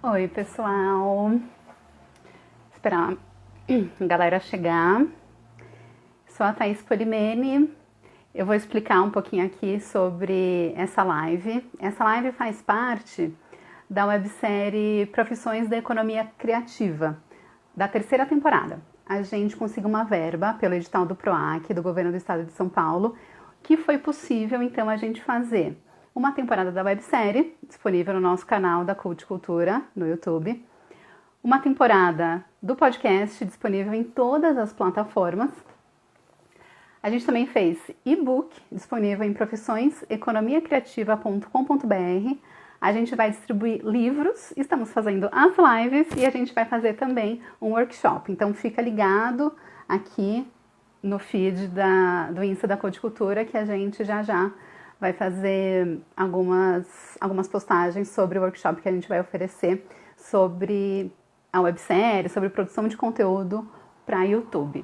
Oi, pessoal. Esperar a galera chegar. Sou a Thaís Polimene. Eu vou explicar um pouquinho aqui sobre essa live. Essa live faz parte da websérie Profissões da Economia Criativa, da terceira temporada. A gente conseguiu uma verba pelo edital do PROAC, do Governo do Estado de São Paulo, que foi possível, então, a gente fazer uma temporada da websérie, disponível no nosso canal da Cult Cultura, no YouTube, uma temporada do podcast, disponível em todas as plataformas. A gente também fez e-book, disponível em profissõeseconomiacriativa.com.br. A gente vai distribuir livros, estamos fazendo as lives e a gente vai fazer também um workshop. Então fica ligado aqui no feed do Insta da Cult Cultura que a gente já vai fazer algumas postagens sobre o workshop que a gente vai oferecer sobre a websérie, sobre produção de conteúdo para YouTube.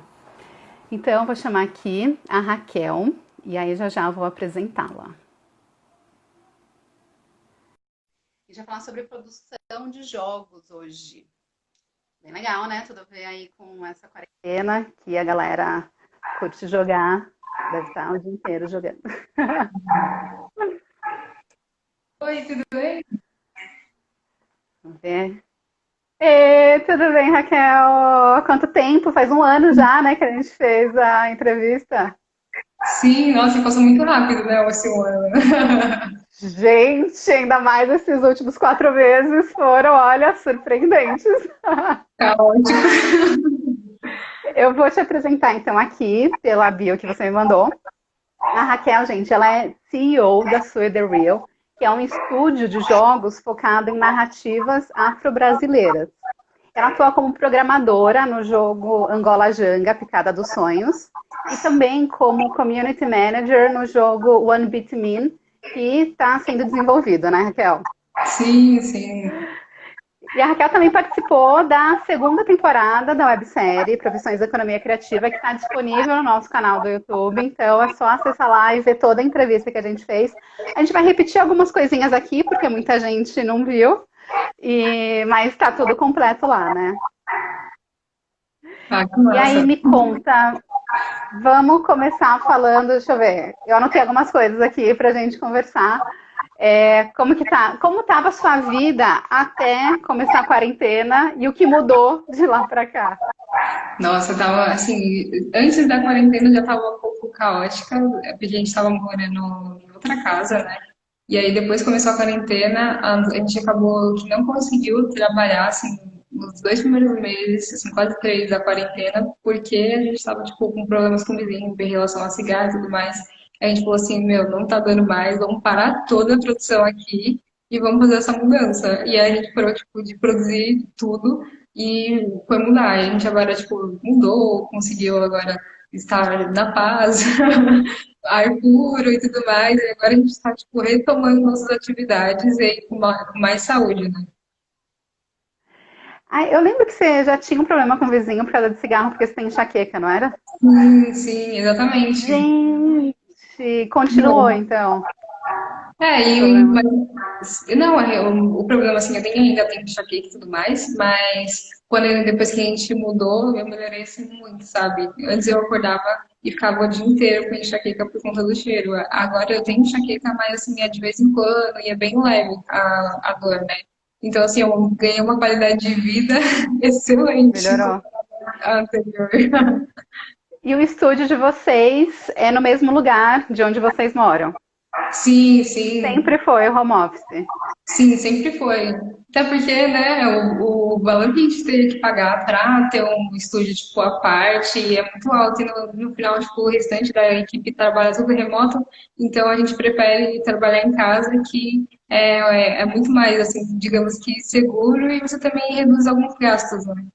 Então, eu vou chamar aqui a Raquel e aí já vou apresentá-la. E já falar sobre produção de jogos hoje. Bem legal, né? Tudo a ver aí com essa quarentena, que a galera curte jogar. Deve estar o dia inteiro jogando. Oi, tudo bem? Vamos ver. E, tudo bem, Raquel? Quanto tempo? Faz um ano já, né, que a gente fez a entrevista. Sim, nossa, passou muito rápido, né, esse ano. Gente, ainda mais esses últimos 4 meses foram, olha, surpreendentes. Caótico. Eu vou te apresentar então aqui pela bio que você me mandou. A Raquel, gente, ela é CEO da Sue The Real, que é um estúdio de jogos focado em narrativas afro-brasileiras. Ela atua como programadora no jogo Angola Janga, Picada dos Sonhos, e também como community manager no jogo One Beat Me, que está sendo desenvolvido, né, Raquel? Sim, sim. E a Raquel também participou da segunda temporada da websérie Profissões da Economia Criativa, que está disponível no nosso canal do YouTube. Então é só acessar lá e ver toda a entrevista que a gente fez. A gente vai repetir algumas coisinhas aqui, porque muita gente não viu, mas está tudo completo lá, né? Ah, que E aí massa. me conta, vamos começar falando, deixa eu ver, eu anotei algumas coisas aqui para a gente conversar. Como estava a sua vida até começar a quarentena e o que mudou de lá para cá? Nossa, tava assim, antes da quarentena já tava um pouco caótica, porque a gente tava morando em outra casa, né? E aí depois começou a quarentena, a gente acabou que não conseguiu trabalhar, assim, nos 2 primeiros meses, assim, quase 3 da quarentena, porque a gente tava, tipo, com problemas com o vizinho em relação a cigarro e tudo mais. A gente falou assim, meu, não tá dando mais, vamos parar toda a produção aqui e vamos fazer essa mudança. E aí a gente parou, tipo, de produzir tudo e foi mudar. E a gente agora, tipo, mudou, conseguiu agora estar na paz, ar puro e tudo mais. E agora a gente está, tipo, retomando nossas atividades e aí com mais saúde, né? Ah, eu lembro que você já tinha um problema com o vizinho por causa de cigarro, porque você tem enxaqueca, não era? Sim, exatamente. Gente, continuou então É, o problema. não, o problema assim, ainda tenho enxaqueca e tudo mais, mas depois que a gente mudou, eu melhorei assim muito, sabe? Antes eu acordava e ficava o dia inteiro com enxaqueca por conta do cheiro. Agora eu tenho enxaqueca, mas assim, é de vez em quando e é bem leve a dor, né? Então, assim, eu ganhei uma qualidade de vida excelente Melhorou. comparada à anterior. E o estúdio de vocês é no mesmo lugar de onde vocês moram? Sim, sim. Sempre foi o home office. Sim, sempre foi. Até porque, né, o valor que a gente teria que pagar para ter um estúdio, tipo, à parte é muito alto e no final, tipo, o restante da equipe trabalha tudo remoto, então a gente prefere trabalhar em casa, que é muito mais, assim, digamos que seguro e você também reduz alguns gastos, né?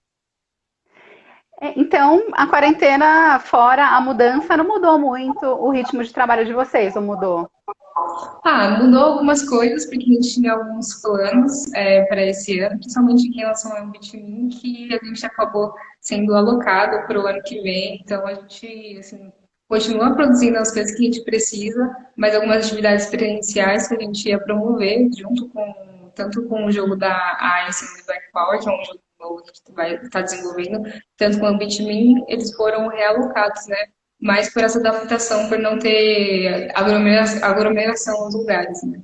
Então, a quarentena, fora a mudança, não mudou muito o ritmo de trabalho de vocês, ou mudou? Ah, mudou algumas coisas, porque a gente tinha alguns planos para esse ano, principalmente em relação ao Bitmin, que a gente acabou sendo alocado para o ano que vem. Então, a gente assim, continua produzindo as coisas que a gente precisa, mas algumas atividades presenciais que a gente ia promover junto com tanto com o jogo da Ice and the Black Power, que é um jogo novo que a gente vai estar desenvolvendo, tanto com o Bitmin, eles foram realocados, né? Mais por essa adaptação, por não ter aglomeração nos lugares, né?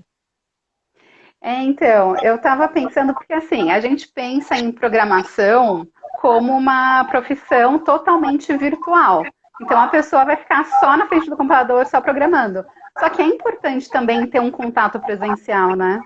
Então, eu estava pensando, porque assim, a gente pensa em programação como uma profissão totalmente virtual. Então, a pessoa vai ficar só na frente do computador, só programando. Só que é importante também ter um contato presencial, né?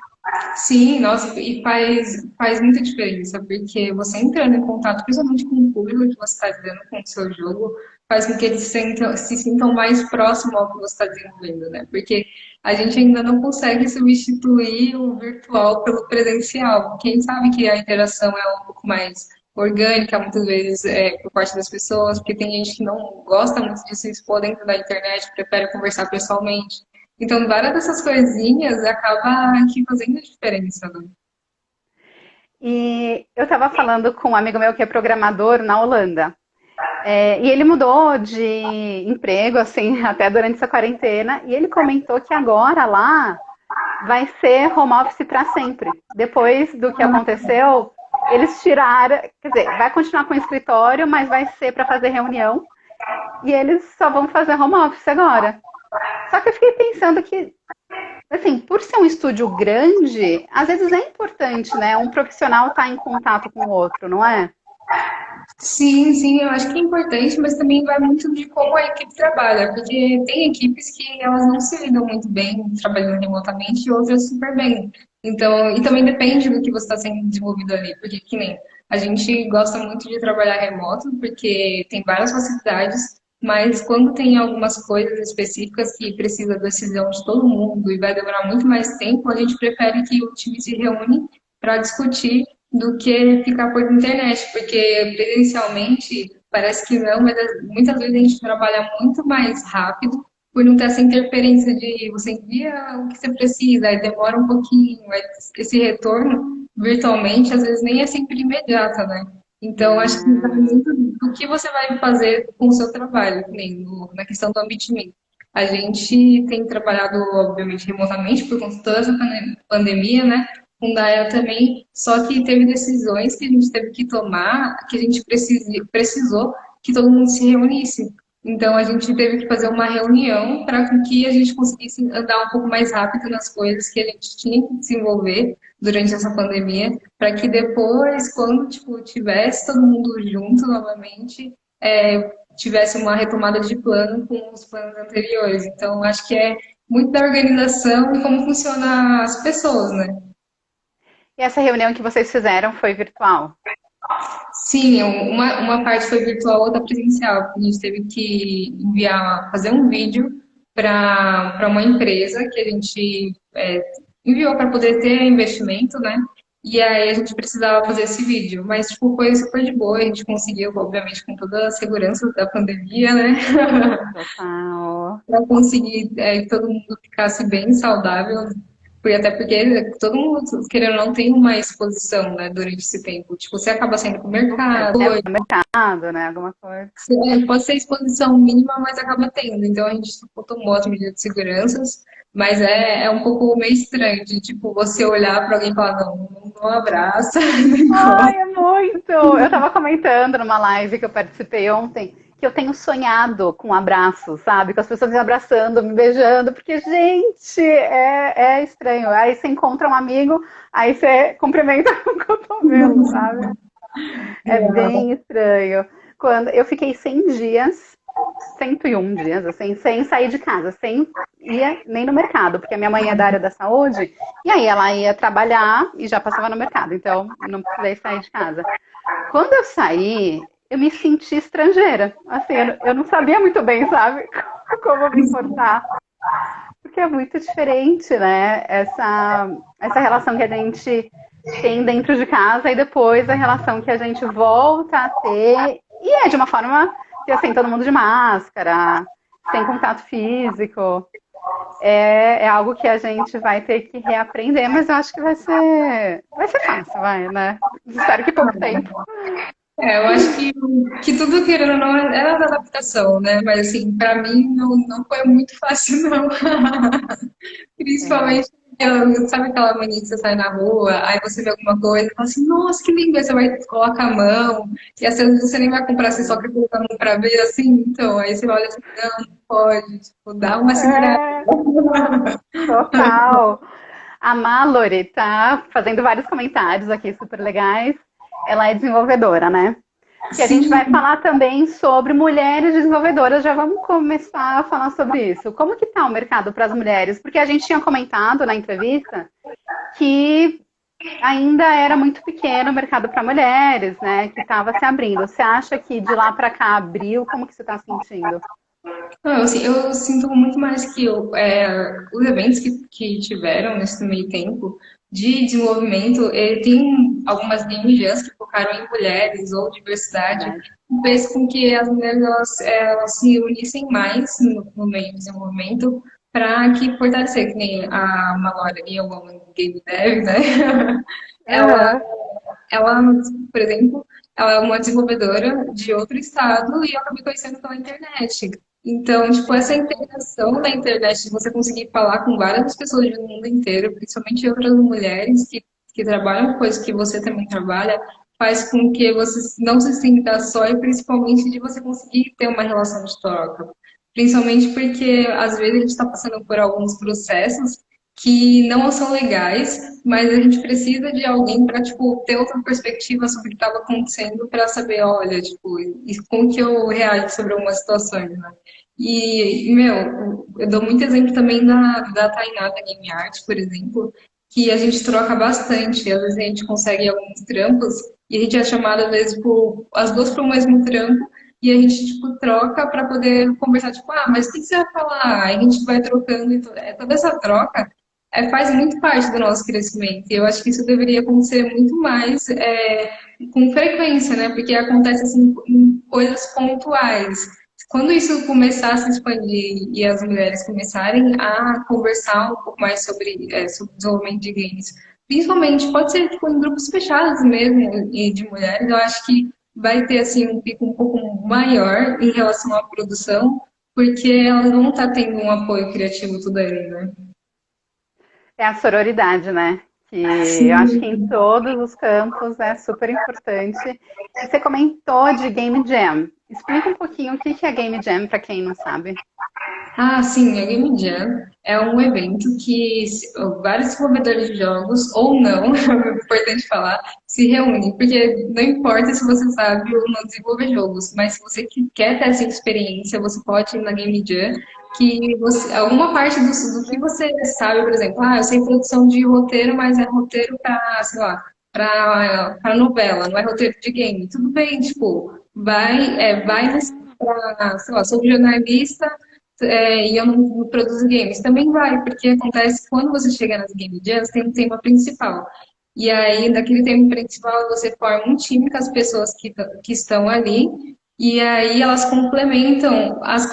Sim, nossa, e faz muita diferença, porque você entrando em contato, principalmente com o público que você está lidando com o seu jogo, faz com que eles se sintam mais próximos ao que você está desenvolvendo, né? Porque a gente ainda não consegue substituir o virtual pelo presencial. Quem sabe que a interação é um pouco mais orgânica, muitas vezes, por parte das pessoas, porque tem gente que não gosta muito de se expor dentro da internet, prefere conversar pessoalmente. Então, várias dessas coisinhas acaba aqui fazendo a diferença, né? E eu estava falando com um amigo meu que é programador na Holanda. E ele mudou de emprego, assim, até durante essa quarentena. E ele comentou que agora lá vai ser home office para sempre. Depois do que aconteceu, eles tiraram, quer dizer, vai continuar com o escritório, mas vai ser para fazer reunião. E eles só vão fazer home office agora. Só que eu fiquei pensando que, assim, por ser um estúdio grande, às vezes é importante, né? Um profissional estar em contato com o outro, não é? Sim, sim, eu acho que é importante, mas também vai muito de como a equipe trabalha, porque tem equipes que elas não se lidam muito bem trabalhando remotamente e outras super bem. Então, e também depende do que você está sendo desenvolvido ali, porque que nem a gente gosta muito de trabalhar remoto, porque tem várias facilidades, mas quando tem algumas coisas específicas que precisa da decisão de todo mundo e vai demorar muito mais tempo, a gente prefere que o time se reúne para discutir do que ficar por internet, porque presencialmente parece que não, mas muitas vezes a gente trabalha muito mais rápido por não ter essa interferência de você envia o que você precisa, aí demora um pouquinho, aí esse retorno virtualmente às vezes nem é sempre imediata, né? Então, acho que vai Hum, muito do que você vai fazer com o seu trabalho, que nem na questão do Ambitme. A gente tem trabalhado, obviamente, remotamente por conta de toda essa pandemia, né? Com Gaia também, só que teve decisões que a gente teve que tomar, que a gente precisou que todo mundo se reunisse. Então a gente teve que fazer uma reunião para que a gente conseguisse andar um pouco mais rápido nas coisas que a gente tinha que desenvolver durante essa pandemia, para que depois, quando tipo, tivesse todo mundo junto novamente, tivesse uma retomada de plano com os planos anteriores. Então acho que é muito da organização e como funcionam as pessoas, né? E essa reunião que vocês fizeram foi virtual? Sim, uma parte foi virtual, outra presencial. A gente teve que enviar, fazer um vídeo para uma empresa que a gente enviou para poder ter investimento, né? E aí a gente precisava fazer esse vídeo, mas tipo, foi super de boa, a gente conseguiu, obviamente, com toda a segurança da pandemia, né? Total. Para conseguir que todo mundo ficasse bem saudável, até porque todo mundo, querendo ou não, tem uma exposição, né, durante esse tempo. Tipo, você acaba saindo pro mercado, É no mercado, né? Alguma coisa. pode ser exposição mínima, mas acaba tendo. Então a gente tipo, tomou as medidas de segurança, mas é um pouco meio estranho de tipo você olhar para alguém e falar, não abraça, não Ai, encosta. é muito! Eu tava comentando numa live que eu participei ontem que eu tenho sonhado com abraços, sabe? Com as pessoas me abraçando, me beijando, porque, gente, é estranho. Aí você encontra um amigo, aí você cumprimenta com o cotovelo, sabe? É bem estranho. Quando eu fiquei 100 dias, 101 dias, assim, sem sair de casa, sem ir nem no mercado, porque a minha mãe é da área da saúde, e aí ela ia trabalhar e já passava no mercado, então não precisei sair de casa. Quando eu saí, eu me senti estrangeira, assim, eu não sabia muito bem, sabe, como me importar, porque é muito diferente, né, essa relação que a gente tem dentro de casa e depois a relação que a gente volta a ter, e é de uma forma que, assim, todo mundo de máscara, sem contato físico. É algo que a gente vai ter que reaprender, mas eu acho que vai ser fácil, vai, né? Espero que pouco tempo. Eu acho que tudo querendo ou não era da adaptação, né? Mas assim, para mim não foi muito fácil, não. É, Principalmente Sabe aquela mania que você sai na rua, aí você vê alguma coisa e fala assim, nossa, que lindo, aí você vai, coloca a mão, e às vezes você nem vai comprar, você só quer colocar a mão pra ver, assim, então, aí você olha assim, não, não pode, tipo, dá uma segurada. É, total. A Mallory tá fazendo vários comentários aqui super legais. Ela é desenvolvedora, né? Que a gente vai Sim, falar também sobre mulheres desenvolvedoras. Já vamos começar a falar sobre isso. Como que tá o mercado para as mulheres? Porque a gente tinha comentado na entrevista que ainda era muito pequeno o mercado para mulheres, né? Que estava se abrindo. Você acha que de lá para cá abriu? Como que você está sentindo? não, assim, eu sinto muito mais que os eventos que tiveram nesse meio tempo de desenvolvimento, tem algumas game jams que focaram em mulheres ou diversidade, Verdade. e fez com que as mulheres elas se unissem mais no meio do desenvolvimento para que fortalecer, que nem a Mallory e a Woman Game Dev, né? Ela Aham. ela, por exemplo, ela é uma desenvolvedora de outro estado e eu acabei conhecendo pela internet. Então, tipo, essa integração na internet, de você conseguir falar com várias pessoas do mundo inteiro, principalmente outras mulheres que trabalham com coisas que você também trabalha, faz com que você não se sinta só e principalmente de você conseguir ter uma relação de troca. Principalmente porque, às vezes, a gente está passando por alguns processos que não são legais, mas a gente precisa de alguém para tipo ter outra perspectiva sobre o que estava acontecendo para saber, olha, tipo, e como que eu reajo sobre algumas situações, né? Meu, eu dou muito exemplo também da Tainá da Game Art, por exemplo, que a gente troca bastante, às vezes a gente consegue alguns trampos e a gente é chamado às vezes por as duas para o mesmo trampo e a gente tipo troca para poder conversar, tipo, ah, mas o que você vai falar? Aí a gente vai trocando e toda essa troca faz muito parte do nosso crescimento. E eu acho que isso deveria acontecer muito mais com frequência, né? Porque acontece assim em coisas pontuais. Quando isso começar a se expandir e as mulheres começarem a conversar um pouco mais sobre desenvolvimento de games, principalmente pode ser tipo, em grupos fechados mesmo e de mulheres, eu acho que vai ter assim um pico um pouco maior em relação à produção, porque elas vão estar tendo um apoio criativo tudo aí, né? É a sororidade, né? Que eu acho que em Sim. todos os campos é super importante. E você comentou de Game Jam. Explica um pouquinho o que é Game Jam para quem não sabe. Ah, sim, a Game Jam é um evento que vários desenvolvedores de jogos, ou não, é importante falar, se reúnem, porque não importa se você sabe ou não desenvolver jogos, mas se você quer ter essa experiência, você pode ir na Game Jam, que você, alguma parte do que você sabe, por exemplo, ah, eu sei produção de roteiro, mas é roteiro para, sei lá, para novela, não é roteiro de game. Tudo bem, tipo, vai pra, sei lá, sou jornalista, e eu não produzo games. Também vai, porque acontece quando você chega nas Game Jams, tem um tema principal. E aí, daquele tema principal, você forma um time com as pessoas que estão ali, e aí elas complementam as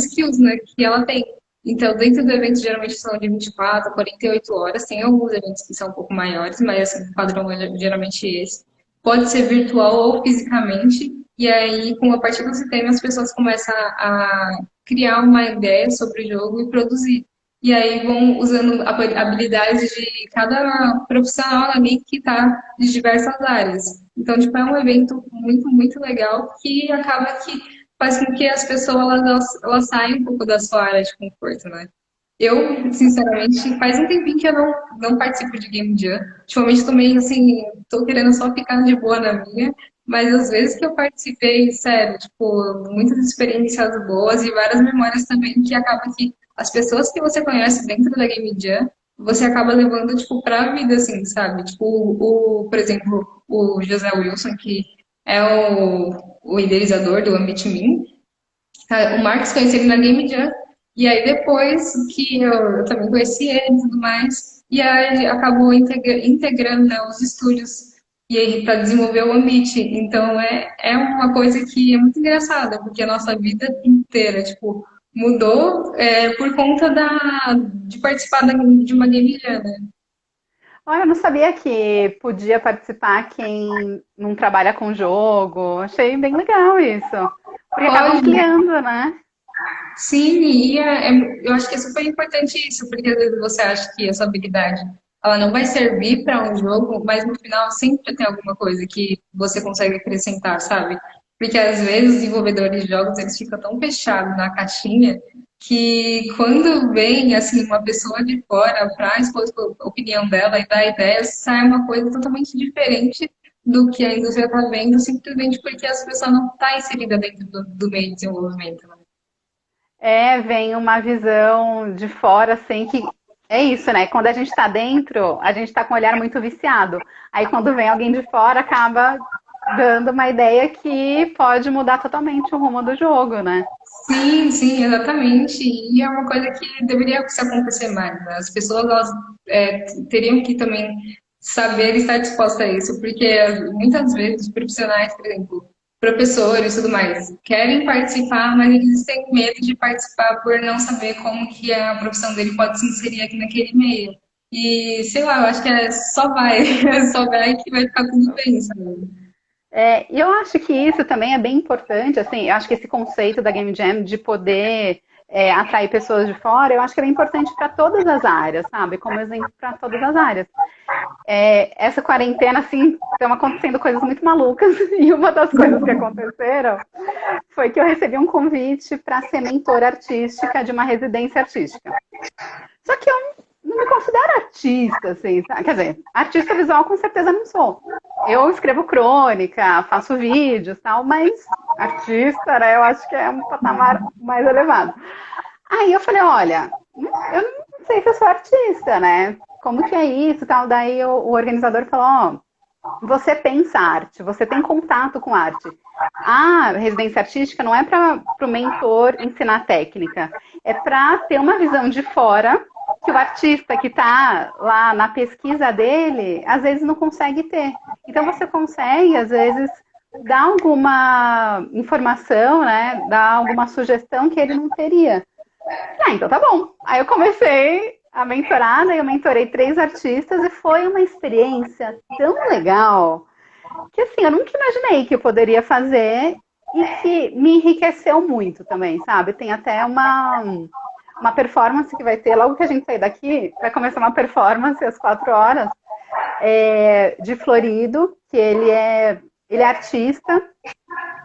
skills, né, que ela tem. Então, dentro do evento, geralmente são de 24 a 48 horas. Tem alguns eventos que são um pouco maiores, mas assim, o padrão é geralmente esse. Pode ser virtual ou fisicamente. E aí, com a partir desse tema, as pessoas começam a criar uma ideia sobre o jogo e produzir. E aí vão usando habilidades de cada profissional ali que está de diversas áreas. Então, tipo, é um evento muito, muito legal que acaba que faz com que as pessoas elas saiam um pouco da sua área de conforto, né? Eu, sinceramente, faz um tempinho que eu não participo de Game Jam. Ultimamente também, assim, tô querendo só ficar de boa na minha, mas às vezes que eu participei, sério, tipo, muitas experiências boas e várias memórias também que acaba que as pessoas que você conhece dentro da Game Jam, você acaba levando, tipo, pra vida, assim, sabe? Tipo, por exemplo, o José Wilson, que é o idealizador do Ambit Me, o Marcos conheci ele na Game Jam, e aí depois que eu também conheci ele e tudo mais, e aí ele acabou integrando, né, os estúdios e aí para desenvolver o Ambit. Então é uma coisa que é muito engraçada, porque a nossa vida inteira, tipo, mudou por conta de participar de uma Game Jam, né? Olha, eu não sabia que podia participar quem não trabalha com jogo. Achei bem legal isso. Porque acaba Pode, ampliando, né? Sim, eu acho que é super importante isso, porque às vezes você acha que a sua habilidade ela não vai servir para um jogo, mas no final sempre tem alguma coisa que você consegue acrescentar, sabe? Porque às vezes os desenvolvedores de jogos eles ficam tão fechados na caixinha que quando vem assim uma pessoa de fora para expor a opinião dela e dar ideias, sai uma coisa totalmente diferente do que a indústria está vendo, simplesmente porque as pessoas não estão inseridas dentro do meio de desenvolvimento, né? É, vem uma visão de fora, assim, que é isso, né? Quando a gente está dentro, a gente está com o olhar muito viciado. Aí quando vem alguém de fora, acaba dando uma ideia que pode mudar totalmente o rumo do jogo, né? Sim, sim, exatamente. E é uma coisa que deveria se acontecer mais, né? As pessoas elas, teriam que também saber estar dispostas a isso, porque muitas vezes os profissionais, por exemplo, professores e tudo mais, querem participar, mas eles têm medo de participar por não saber como que a profissão dele pode se inserir aqui naquele meio. E sei lá, eu acho que só vai, só vai que vai ficar tudo bem, sabe? É, e eu acho que isso também é bem importante, assim, eu acho que esse conceito da Game Jam de poder atrair pessoas de fora, eu acho que é bem importante para todas as áreas, sabe? Como exemplo para todas as áreas. Essa quarentena, assim, estão acontecendo coisas muito malucas, e uma das coisas que aconteceram foi que eu recebi um convite para ser mentora artística de uma residência artística. Só que eu não me considero artista, assim, sabe? Quer dizer, artista visual com certeza não sou. Eu escrevo crônica, faço vídeos e tal, mas artista, né, eu acho que é um patamar mais elevado. Aí eu falei, olha, eu não sei se eu sou artista, né? Como que é isso e tal? Daí o organizador falou, ó, você pensa arte, você tem contato com arte. A residência artística não é para o mentor ensinar técnica, é para ter uma visão de fora que o artista que está lá na pesquisa dele, às vezes não consegue ter. Então você consegue, às vezes, dar alguma informação, né? Dar alguma sugestão que ele não teria. Ah, então tá bom. Aí eu comecei a mentorar, né? Eu mentorei 3 artistas e foi uma experiência tão legal que assim, eu nunca imaginei que eu poderia fazer e que me enriqueceu muito também, sabe? Tem até uma performance que vai ter, logo que a gente sair daqui, vai começar uma performance às 4 horas de Florido, que ele é artista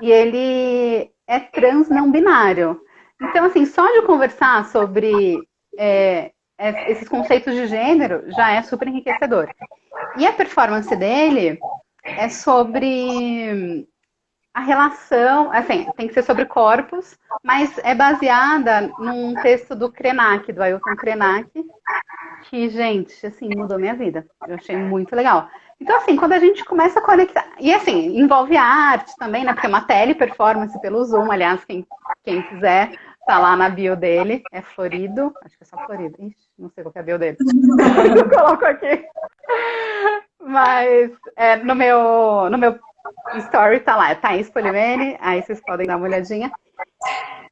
e ele é trans não binário. Então, assim, só de eu conversar sobre esses conceitos de gênero já é super enriquecedor. E a performance dele é sobre a relação, assim, tem que ser sobre corpos, mas é baseada num texto do Krenak, do Ailton Krenak, que, gente, assim, mudou minha vida. Eu achei muito legal. Então, assim, quando a gente começa a conectar. E, assim, envolve a arte também, né? Porque é uma tele-performance pelo Zoom. Aliás, quem quiser, tá lá na bio dele. É Florido. Acho que é só Florido. Ixi, não sei qual que é a bio dele. Depois eu coloco aqui. Mas no meu story tá lá, é Thaís Polimene. Aí vocês podem dar uma olhadinha.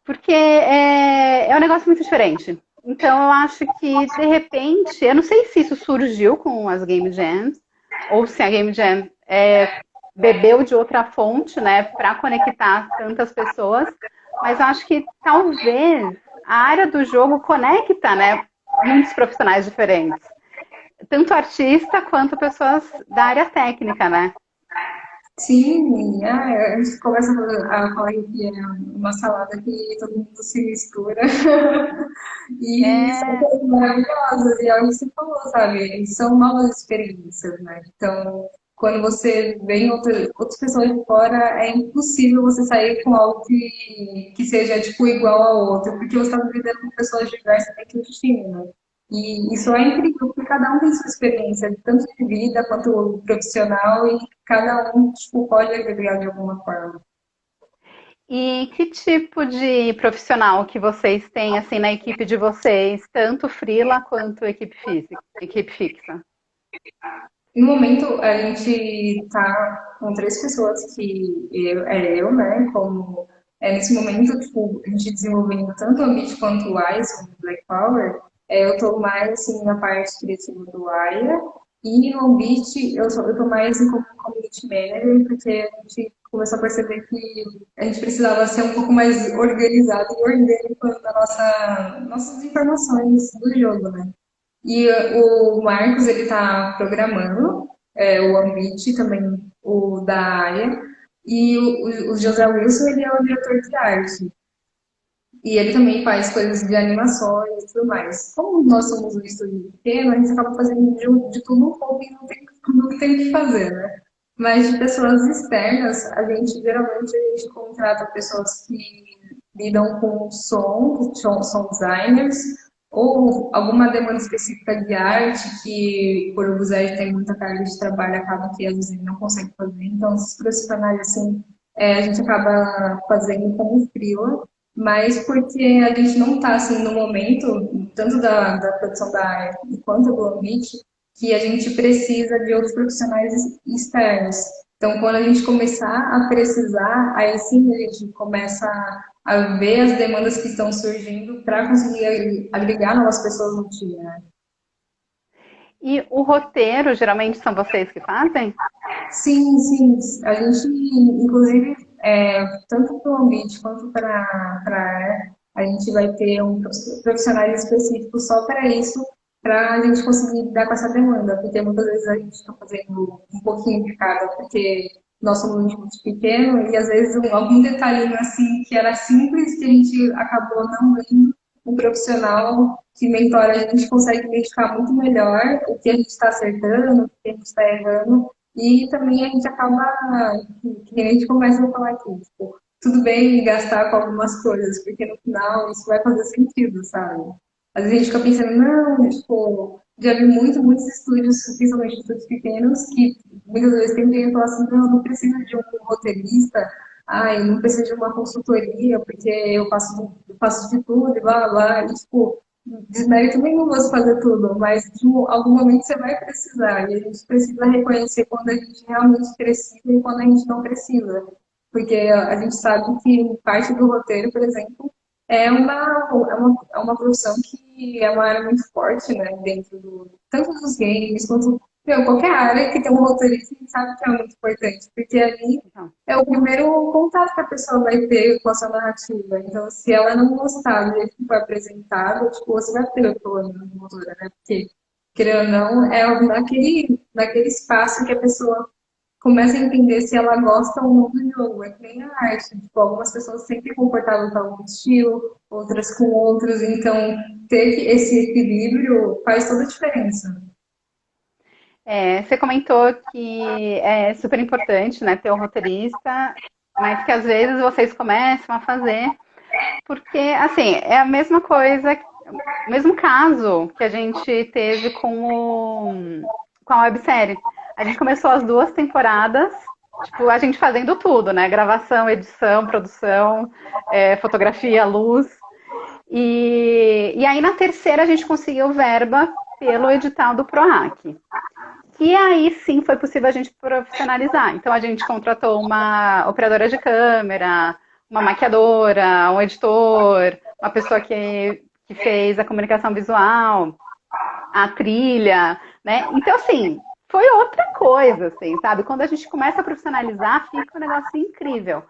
Porque é um negócio muito diferente. Então eu acho que, de repente, eu não sei se isso surgiu com as Game Jams, ou se a Game Jam bebeu de outra fonte, né, para conectar tantas pessoas, mas eu acho que talvez a área do jogo conecta, né, muitos profissionais diferentes, tanto artista quanto pessoas da área técnica, né? Sim, a gente começa a falar que é uma salada que todo mundo se mistura. E são É, coisas maravilhosas, e é o que você falou, sabe? São novas experiências, né? Então, quando você vê outras pessoas de fora, é impossível você sair com algo que seja, tipo, igual ao outro, porque você está vivendo com pessoas diversas dentro do time, né? E isso é incrível, porque cada um tem sua experiência, tanto de vida quanto profissional, e cada um, tipo, pode agregar de alguma forma. e que tipo de profissional que vocês têm assim na equipe de vocês, tanto freela quanto equipe fixa? No momento, a gente tá com 3 pessoas que né, como nesse momento, tipo, a gente desenvolvendo tanto o Ambit quanto o Ice, o Black Power, eu tô mais, assim, na parte criativa do Aya, E no Ambit, eu tô mais como community manager, porque a gente começou a perceber que a gente precisava ser um pouco mais organizado e orgânico na nossas informações do jogo, né? E o Marcos, ele tá programando, o Ambit, também o da área, e o José Wilson, ele é o diretor de arte. E ele também faz coisas de animações e tudo mais. Como nós somos um estúdio pequeno, a gente acaba fazendo de tudo um pouco e não tem o que fazer, né? Mas de pessoas externas, a gente contrata pessoas que lidam com som, que são designers, ou alguma demanda específica de arte que, por o Zé tem muita carga de trabalho, acaba que às vezes ele não consegue fazer. Então, esses profissionais, assim, a gente acaba fazendo como freela, mas porque a gente não está assim no momento, tanto da produção da área quanto do ambiente, que a gente precisa de outros profissionais externos. Então, quando a gente começar a precisar, aí sim a gente começa a ver as demandas que estão surgindo para conseguir agregar novas pessoas no time, né? E o roteiro, geralmente são vocês que fazem? Sim, sim. A gente, inclusive, tanto para o ambiente quanto para a área, a gente vai ter profissionais específicos só para isso, para a gente conseguir lidar com essa demanda, porque muitas vezes a gente está fazendo um pouquinho de cada, porque nós somos um time muito pequeno e às vezes algum detalhinho assim que era simples que a gente acabou não vendo, um profissional que mentora a gente consegue identificar muito melhor o que a gente está acertando, o que a gente está errando, e também a gente acaba, que nem a gente começa a falar aqui, tipo, tudo bem gastar com algumas coisas, porque no final isso vai fazer sentido, sabe? Às vezes a gente fica pensando, não, tipo, já vi muitos estúdios, principalmente estúdios pequenos, que muitas vezes tem gente que fala assim, não, não preciso de um roteirista, ai, não preciso de uma consultoria, porque eu faço de tudo, e blá, blá, e, tipo, desmérito nenhum você fazer tudo, mas de algum momento você vai precisar, e a gente precisa reconhecer quando a gente realmente precisa e quando a gente não precisa. Porque a gente sabe que parte do roteiro, por exemplo, é uma profissão que é uma área muito forte, né, dentro tanto dos games quanto qualquer área que tem um roteirista, a gente sabe que é muito importante, porque ali Então, é o primeiro contato que a pessoa vai ter com a sua narrativa. Então, se ela não gostar do jeito que foi apresentado, tipo, você vai ter problema de motora, né? Porque, querendo ou não, naquele espaço que a pessoa começa a entender se ela gosta ou não do jogo. É que nem a arte. Tipo, algumas pessoas se sentem confortáveis com algum estilo, outras com outros. Então, ter esse equilíbrio faz toda a diferença. você comentou que é super importante, né, ter um roteirista, mas que às vezes vocês começam a fazer, porque, assim, é a mesma coisa, o mesmo caso que a gente teve com a websérie. A gente começou as duas temporadas, tipo, a gente fazendo tudo, né? Gravação, edição, produção, fotografia, luz. E aí na terceira a gente conseguiu verba pelo edital do PROAC. Que aí sim foi possível a gente profissionalizar. Então a gente contratou uma operadora de câmera, uma maquiadora, um editor, uma pessoa que fez a comunicação visual, a trilha, né? Então, assim, foi outra coisa, assim, sabe? Quando a gente começa a profissionalizar, fica um negócio incrível.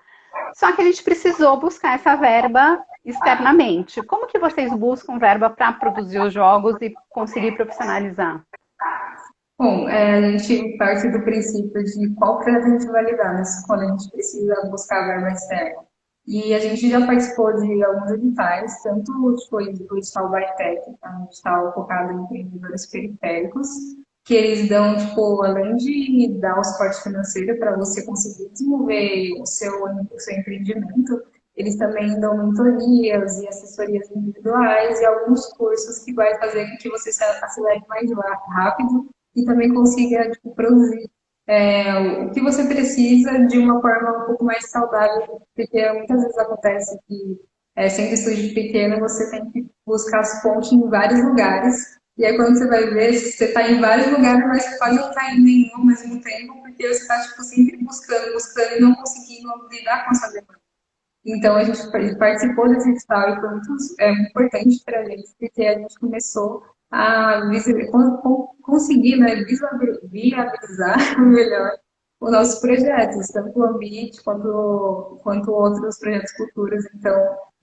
Só que a gente precisou buscar essa verba externamente. Como que vocês buscam verba para produzir os jogos e conseguir profissionalizar? Bom, a gente parte do princípio de qual projeto a gente vai lidar, né? Quando a gente precisa buscar verba externa. E a gente já participou de alguns editais, tanto foi do edital Bytec, que é um edital focado em empreendedores periféricos, que eles dão, tipo, além de dar o suporte financeiro para você conseguir desenvolver o seu empreendimento, eles também dão mentorias e assessorias individuais e alguns cursos que vai fazer com que você se acelere mais rápido e também consiga tipo, produzir o que você precisa de uma forma um pouco mais saudável, porque muitas vezes acontece que, sendo estúdio pequeno, você tem que buscar as fontes em vários lugares, e aí quando você vai ver, você está em vários lugares, mas você pode não estar em nenhum ao mesmo tempo, porque você está tipo, sempre buscando e não conseguindo lidar com essa demanda. Então, a gente participou desse edital e foi muito importante para a gente, porque a gente começou conseguir, né, viabilizar melhor os nossos projetos, tanto o Ambit quanto outros projetos futuros. Então,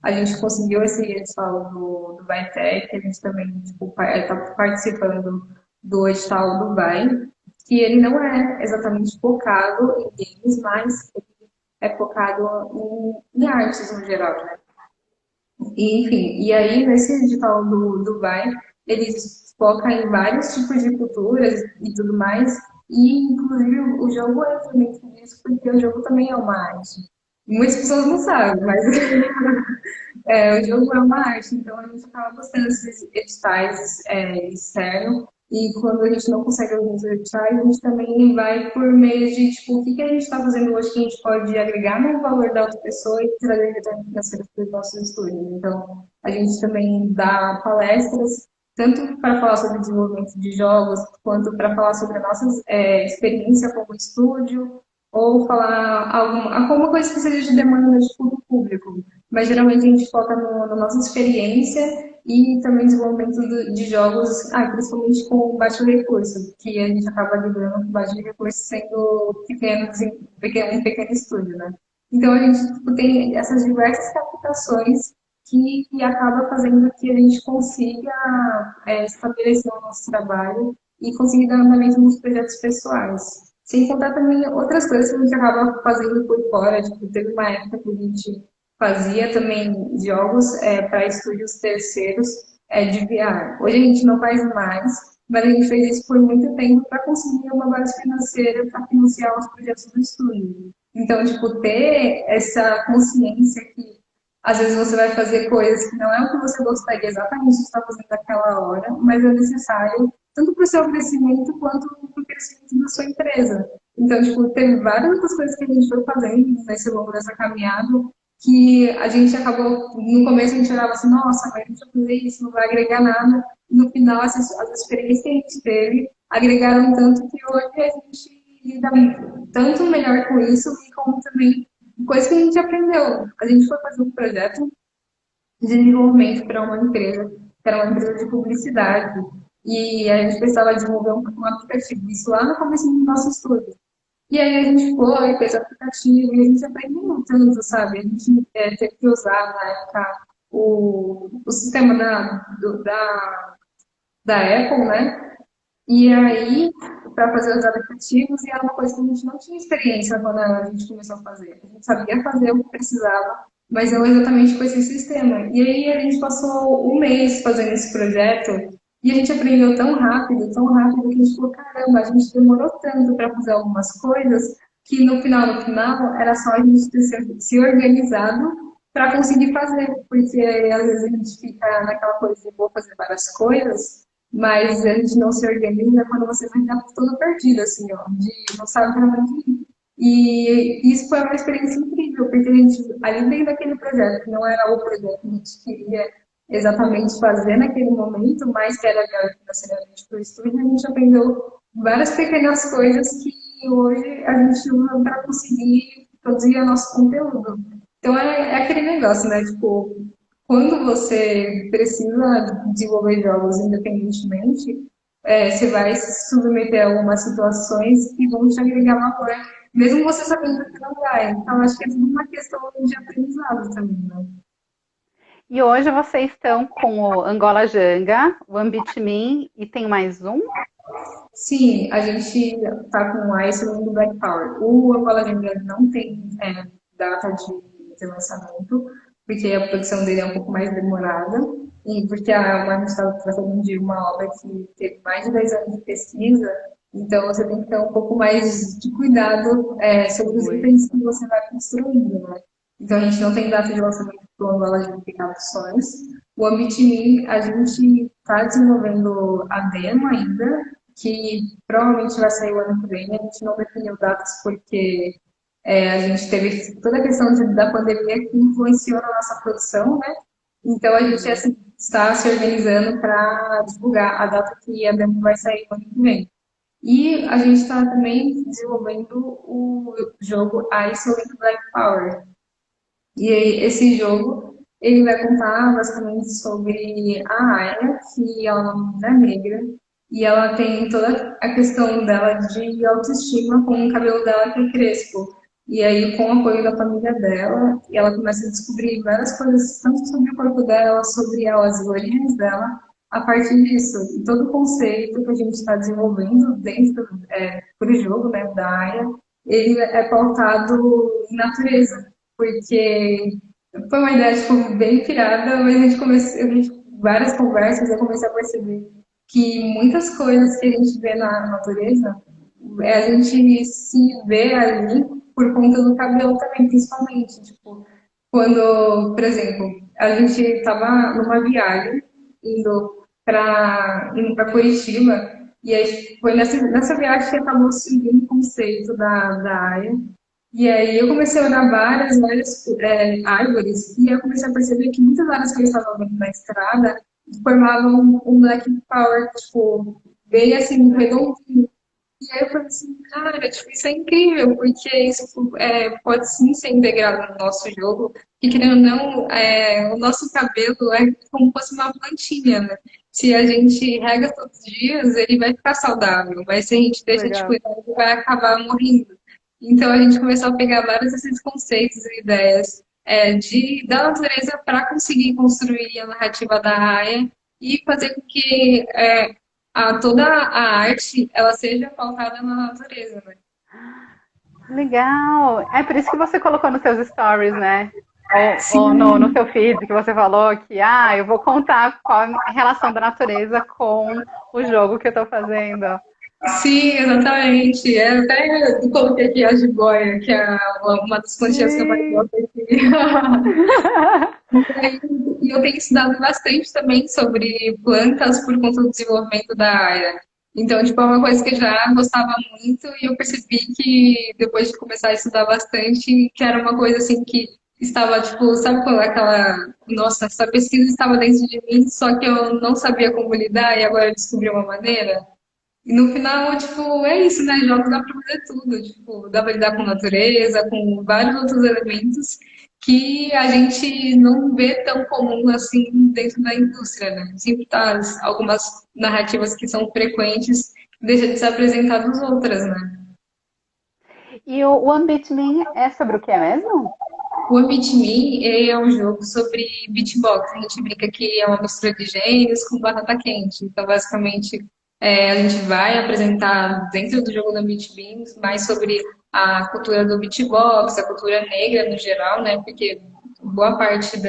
a gente conseguiu esse edital do Vai-Tech, a gente também está participando do edital do Vai, que ele não é exatamente focado em games, mas ele é focado em artes no geral, né? E, enfim, e aí nesse edital do Dubai, eles focam em vários tipos de culturas e tudo mais, e inclusive o jogo é dentro disso, porque o jogo também é uma arte. Muitas pessoas não sabem, mas o jogo é uma arte, então a gente acaba postando esses editais externos, e quando a gente não consegue alguns editais, a gente também vai por meio de, tipo, o que que a gente está fazendo hoje que a gente pode agregar no valor da outra pessoa e trazer retorno financeiro para os nossos estudos. Então, a gente também dá palestras, tanto para falar sobre desenvolvimento de jogos, quanto para falar sobre a nossa experiência como estúdio, ou falar alguma coisa que seja de demanda de público. Mas geralmente a gente foca na nossa experiência e também desenvolvimento de jogos, principalmente com baixo recurso, que a gente acaba lidando com baixo recurso sendo um pequeno estúdio, né? Então a gente tipo, tem essas diversas captações que acaba fazendo que a gente consiga estabelecer o nosso trabalho e conseguir dar andamento nos projetos pessoais. Sem contar também outras coisas que a gente acaba fazendo por fora, tipo, teve uma época que a gente fazia também jogos para estúdios terceiros de VR. Hoje a gente não faz mais, mas a gente fez isso por muito tempo para conseguir uma base financeira para financiar os projetos do estúdio. Então, tipo, ter essa consciência que às vezes você vai fazer coisas que não é o que você gostaria exatamente de estar fazendo naquela hora, mas é necessário tanto para o seu crescimento quanto para o crescimento da sua empresa. Então, tipo, teve várias outras coisas que a gente foi fazendo nesse longo dessa caminhada que a gente acabou, no começo a gente olhava assim, nossa, mas a gente vai fazer isso, não vai agregar nada. E no final, as experiências que a gente teve agregaram tanto que hoje a gente lida tanto melhor com isso e como também coisa que a gente aprendeu. A gente foi fazer um projeto de desenvolvimento para uma empresa, que era uma empresa de publicidade, e a gente precisava desenvolver um aplicativo, isso lá no começo do nosso estudo. E aí a gente foi, fez o aplicativo e a gente aprendeu tanto, sabe? A gente teve que usar na época o sistema da Apple, né? E aí, para fazer os aplicativos, e era uma coisa que a gente não tinha experiência quando a gente começou a fazer. A gente sabia fazer o que precisava, mas não exatamente com esse sistema. E aí a gente passou um mês fazendo esse projeto e a gente aprendeu tão rápido, que a gente falou, caramba, a gente demorou tanto para fazer algumas coisas que no final, era só a gente ter se organizado para conseguir fazer, porque às vezes a gente fica naquela coisa de vou fazer várias coisas, mas a gente não se organiza quando você vai estar todo perdido, assim, ó, de não sabe para onde ir. E isso foi uma experiência incrível, porque a gente, ali dentro daquele projeto, que não era o projeto que a gente queria exatamente fazer naquele momento, mas que era melhor financeiramente para o estúdio, a gente aprendeu várias pequenas coisas que hoje a gente usa para conseguir produzir o nosso conteúdo. Então é aquele negócio, né? Tipo, quando você precisa desenvolver jogos independentemente, você vai se submeter a algumas situações que vão te agregar valor, mesmo você sabendo que não vai. Então, acho que é tudo uma questão de aprendizado também, né? E hoje vocês estão com o Angola Janga, o Ambitmin e tem mais um? Sim, a gente está com o Iceland do Black Power. O Angola Gêmea não tem data de lançamento, porque a produção dele é um pouco mais demorada, e porque a gente está tratando de uma obra que teve mais de 10 anos de pesquisa, então você tem que ter um pouco mais de cuidado sobre os Oi. itens que você vai construindo, né? Então a gente não tem data de lançamento para o Angola Gêmea Sonhos. O Ambitmin, a gente está desenvolvendo a demo ainda, que provavelmente vai sair o ano que vem. A gente não definiu datas porque a gente teve toda a questão da pandemia que influenciou na nossa produção, né? Então a gente Uhum. assim, está se organizando para divulgar a data que a demo vai sair o ano que vem. E a gente está também desenvolvendo o jogo Ice Link Black Power. E aí, esse jogo Ele vai contar basicamente sobre a Aya, que ela é uma menina negra, e ela tem toda a questão dela de autoestima com o cabelo dela que é crespo. E aí, com o apoio da família dela, ela começa a descobrir várias coisas, tanto sobre o corpo dela, sobre ela, as origens dela, a partir disso. E todo o conceito que a gente está desenvolvendo dentro, por jogo, né, da Aya, ele é pautado em natureza, porque foi uma ideia, tipo, bem pirada, mas várias conversas, eu comecei a perceber que muitas coisas que a gente vê na natureza, a gente se vê ali por conta do cabelo também, principalmente. Tipo, quando, por exemplo, a gente estava numa viagem indo para Curitiba, e aí foi nessa viagem que acabou surgindo o conceito da área. E aí eu comecei a olhar várias árvores, e eu comecei a perceber que muitas árvores que eu estava vendo na estrada formavam um black power, tipo, bem assim, redondinho. E aí eu falei assim, cara, tipo, isso é incrível, porque isso pode sim ser integrado no nosso jogo, e querendo ou não, o nosso cabelo é como se fosse uma plantinha, né? Se a gente rega todos os dias, ele vai ficar saudável, mas se a gente deixa de Legal. cuidar, ele vai acabar morrendo. Então a gente começou a pegar vários desses conceitos e ideias da natureza para conseguir construir a narrativa da Aya e fazer com que toda a arte ela seja pautada na natureza, né? Legal. É por isso que você colocou nos seus stories, né? Ou no Sim, seu feed que você falou que, eu vou contar qual a relação da natureza com o jogo que eu tô fazendo. sim, exatamente. Até coloquei aqui a jiboia, que é uma das plantinhas que eu mais Sim. gosto aqui. E eu tenho estudado bastante também sobre plantas por conta do desenvolvimento da área. Então, tipo, é uma coisa que eu já gostava muito e eu percebi que depois de começar a estudar bastante, que era uma coisa assim que estava, tipo, sabe quando nossa, essa pesquisa estava dentro de mim, só que eu não sabia como lidar e agora eu descobri uma maneira? E no final, tipo, é isso, né? Jogos dá pra fazer tudo. Tipo, dá pra lidar com natureza, com vários outros elementos que a gente não vê tão comum assim dentro da indústria, né? Sempre tá algumas narrativas que são frequentes, deixa de ser apresentadas outras, né? E o One Beat Me é sobre o que mesmo? O Ambit Me é um jogo sobre beatbox. A gente brinca que é uma mistura de gênios com batata quente. Então, basicamente, a gente vai apresentar dentro do jogo do Ambit Me mais sobre a cultura do beatbox, a cultura negra no geral, né? Porque boa parte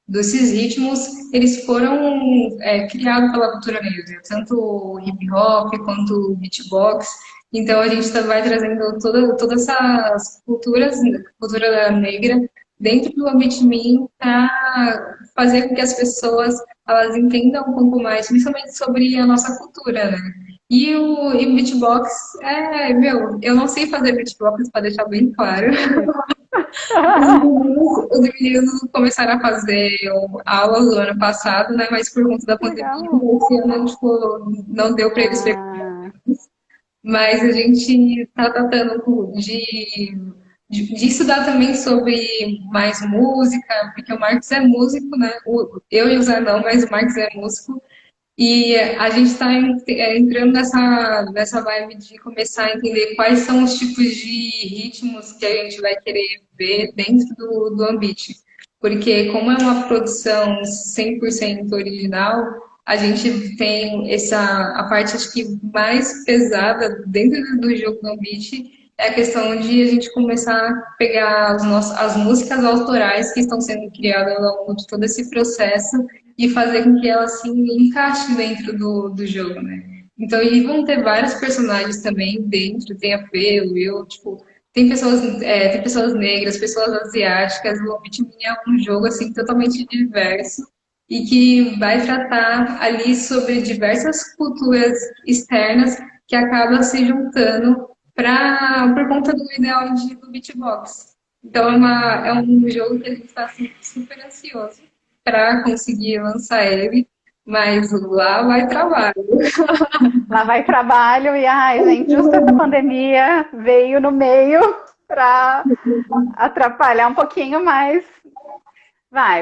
desses ritmos eles foram criados pela cultura negra, tanto o hip hop quanto o beatbox. Então a gente vai trazendo todas essas culturas, cultura negra, dentro do Ambit Me para fazer com que as pessoas elas entendam um pouco mais, principalmente sobre a nossa cultura, né? E o beatbox meu, eu não sei fazer beatbox para deixar bem claro. Os meninos começaram a fazer aulas do ano passado, né? Mas por conta da Que pandemia, legal. esse ano tipo, não deu para eles pegarem. Ah, Mas a gente está tratando de estudar também sobre mais música, porque o Marcos é músico, né? Eu e o Zé não, mas o Marcos é músico. E a gente está entrando nessa vibe de começar a entender quais são os tipos de ritmos que a gente vai querer ver dentro do Ambit. Porque como é uma produção 100% original, a gente tem a parte acho que mais pesada dentro do jogo do Ambit é a questão de a gente começar a pegar as músicas autorais que estão sendo criadas ao longo de todo esse processo e fazer com que ela se encaixe dentro do jogo, né? Então, e vão ter vários personagens também dentro, tem a Fê, o Will, tipo, tem pessoas negras, pessoas asiáticas, o Hobbit é um jogo, assim, totalmente diverso e que vai tratar ali sobre diversas culturas externas que acabam se juntando por conta do ideal do beatbox. Então, é um jogo que a gente está assim, super ansioso para conseguir lançar ele, mas lá vai trabalho. lá vai trabalho e, ai, gente, justo essa pandemia veio no meio para atrapalhar um pouquinho mais,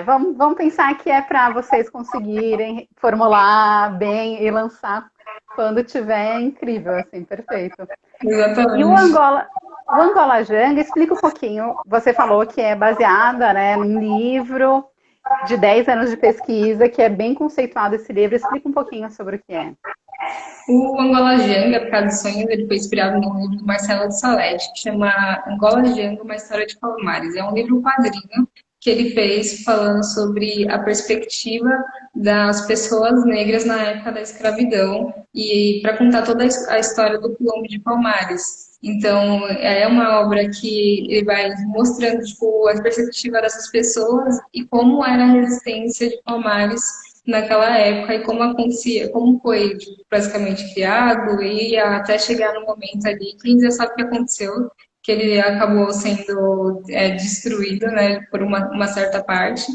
vamos pensar que é para vocês conseguirem formular bem e lançar quando tiver incrível, assim, perfeito. E Exatamente. O Angola Janga, explica um pouquinho. Você falou que é baseada, né, num livro de 10 anos de pesquisa, que é bem conceituado esse livro. Explica um pouquinho sobre o que é. O Angola Janga, por causa dos sonhos, ele foi inspirado num livro do Marcelo de Salete, que chama Angola Janga, uma história de Palmares. É um livro quadrinho que ele fez falando sobre a perspectiva das pessoas negras na época da escravidão e para contar toda a história do quilombo de Palmares. Então, é uma obra que ele vai mostrando tipo, a perspectiva dessas pessoas e como era a resistência de Palmares naquela época e como acontecia, como foi tipo, basicamente criado e até chegar no momento ali que a gente já sabe o que aconteceu, que ele acabou sendo destruído, né, por uma certa parte.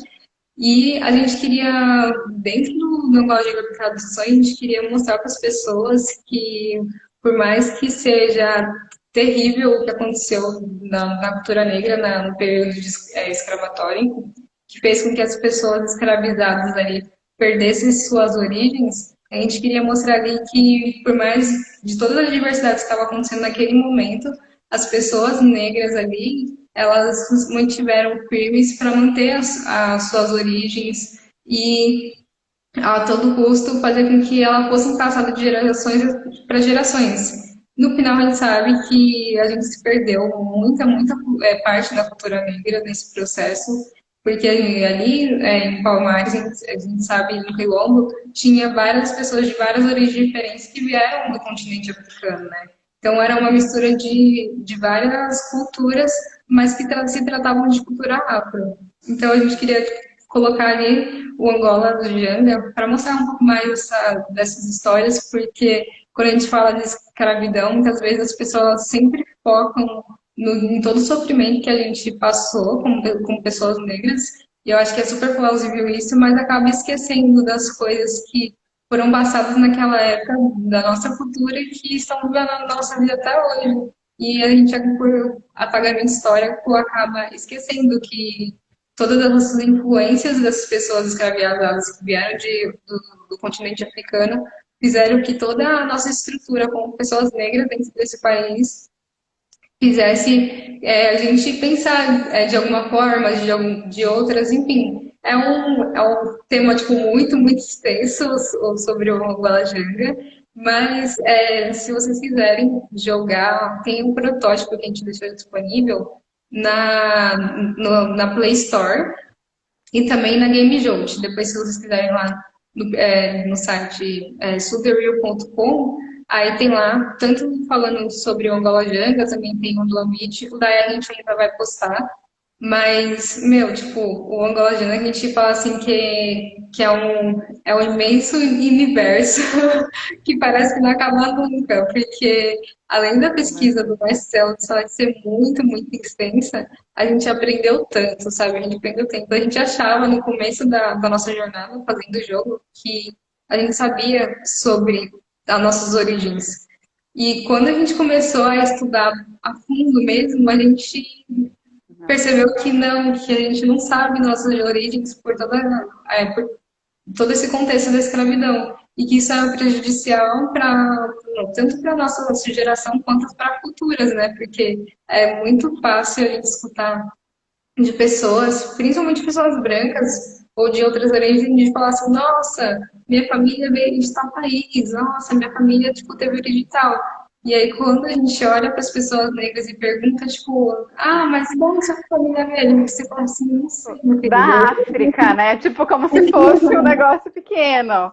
E a gente queria, dentro do Angola de Traduções, a gente queria mostrar para as pessoas que, por mais que seja terrível o que aconteceu na cultura negra, no período escravatório, que fez com que as pessoas escravizadas ali perdessem suas origens, a gente queria mostrar ali que, por mais de todas as diversidades que estavam acontecendo naquele momento, as pessoas negras ali, elas se mantiveram firmes para manter as suas origens e a todo custo fazer com que ela fosse passada de gerações para gerações. No final, a gente sabe que a gente se perdeu muita parte da cultura negra nesse processo, porque ali em Palmares, a gente sabe, no Quilombo, tinha várias pessoas de várias origens diferentes que vieram do continente africano, né? Então, era uma mistura de várias culturas, mas que se tratavam de cultura afro. Então, a gente queria colocar ali o Angola do Janga para mostrar um pouco mais dessas histórias, porque quando a gente fala de escravidão, muitas vezes as pessoas sempre focam em todo o sofrimento que a gente passou como pessoas negras, e eu acho que é super plausível isso, mas acaba esquecendo das coisas que foram passadas naquela época da nossa cultura e que estão vivendo a nossa vida até hoje. E a gente, por apagamento histórico, acaba esquecendo que todas as nossas influências dessas pessoas escravizadas que vieram do continente africano fizeram que toda a nossa estrutura como pessoas negras dentro desse país fizesse a gente pensar de alguma forma, de outras, enfim. É um tema tipo, muito extenso sobre o Angola Janga, mas se vocês quiserem jogar, tem um protótipo que a gente deixou disponível na Play Store e também na Game Jolt. Depois, se vocês quiserem lá no site superreal.com, aí tem lá, tanto falando sobre o Angola Janga, também tem o do Amit, o daí a gente ainda vai postar. Mas, meu, tipo, o Angola Janga a gente fala assim que é um imenso universo que parece que não acaba nunca, porque além da pesquisa do Marcelo, só de ser muito extensa, a gente aprendeu tanto, sabe? A gente aprendeu tanto. A gente achava no começo da nossa jornada fazendo o jogo que a gente sabia sobre as nossas origens. E quando a gente começou a estudar a fundo mesmo, a gente percebeu que não, que a gente não sabe nossas origens por todo esse contexto da escravidão. E que isso é prejudicial tanto para a nossa geração quanto para futuras, né? Porque é muito fácil a gente escutar de pessoas, principalmente pessoas brancas ou de outras origens, de falar assim, nossa, minha família veio de tal país, nossa, minha família, tipo, teve origem tal. E aí, quando a gente olha para as pessoas negras e pergunta, tipo, ah, mas como sua família veio? Você fala assim, não sei, meu querido. Da África, né? Tipo, como se fosse um negócio pequeno.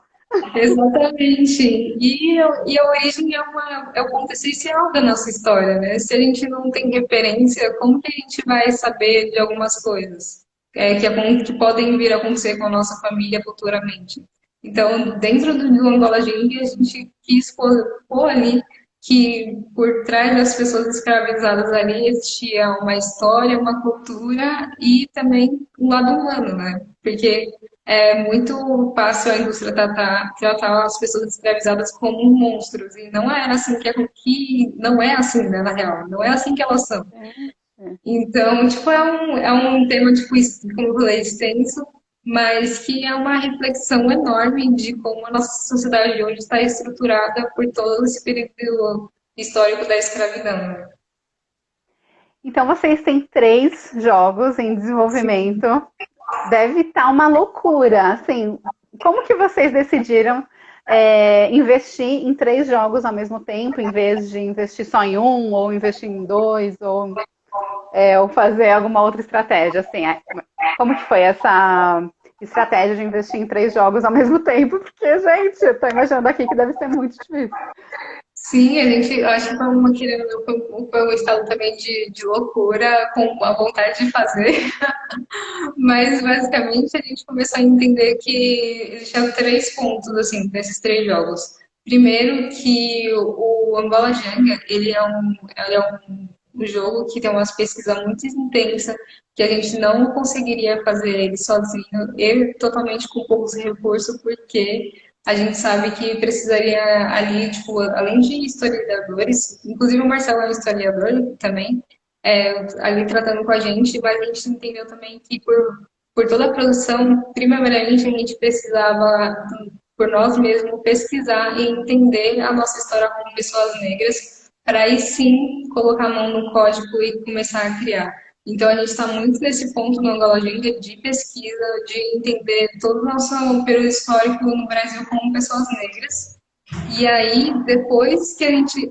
Exatamente. E a origem é o ponto essencial da nossa história, né? Se a gente não tem referência, como que a gente vai saber de algumas coisas que podem vir a acontecer com a nossa família futuramente? Então, dentro do Angola Geng, a gente quis pôr ali que por trás das pessoas escravizadas ali existia uma história, uma cultura e também um lado humano, né? Porque é muito fácil a indústria tratar as pessoas escravizadas como monstros. E não era assim que não é assim, né, na real. Não é assim que elas são. Então, tipo, é um tema, tipo, como eu falei, extenso, mas que é uma reflexão enorme de como a nossa sociedade de hoje está estruturada por todo esse período histórico da escravidão, né? Então vocês têm 3 jogos em desenvolvimento. Deve estar uma loucura. Assim, como que vocês decidiram investir em 3 jogos ao mesmo tempo, em vez de investir só em um, ou investir em dois, ou fazer alguma outra estratégia? Assim, como que foi essa estratégia de investir em 3 jogos ao mesmo tempo? Porque, gente, eu tô imaginando aqui que deve ser muito difícil. Sim, a gente, eu acho que foi uma, querendo, ou não, foi um estado também de loucura, com a vontade de fazer. Mas basicamente a gente começou a entender que existiam 3 pontos assim desses 3 jogos. Primeiro que o Angola Jenga, ele é um jogo que tem umas pesquisas muito intensas, que a gente não conseguiria fazer ele sozinho, ele totalmente com poucos recursos, porque a gente sabe que precisaria ali, tipo, além de historiadores, inclusive o Marcelo é um historiador também, ali tratando com a gente, mas a gente entendeu também que por toda a produção, primeiramente a gente precisava, por nós mesmos, pesquisar e entender a nossa história como pessoas negras, para aí sim colocar a mão no código e começar a criar. Então a gente está muito nesse ponto no Angola Agenda de pesquisa, de entender todo o nosso período histórico no Brasil como pessoas negras. E aí, depois que a gente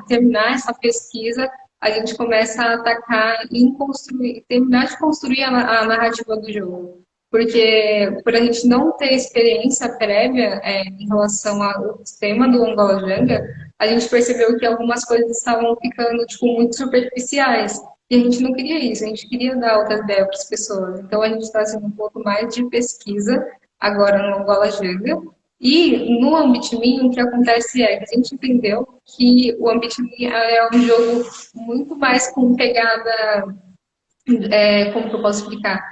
terminar essa pesquisa, a gente começa a atacar em construir, terminar de construir a narrativa do jogo. Porque, por a gente não ter experiência prévia em relação ao tema do Angola Janga, a gente percebeu que algumas coisas estavam ficando tipo, muito superficiais. E a gente não queria isso, a gente queria dar outras ideias para as pessoas. Então, a gente está fazendo um pouco mais de pesquisa agora no Angola Janga. E no Ambitme, o que acontece é que a gente entendeu que o Ambitme é um jogo muito mais com pegada, como que eu posso explicar?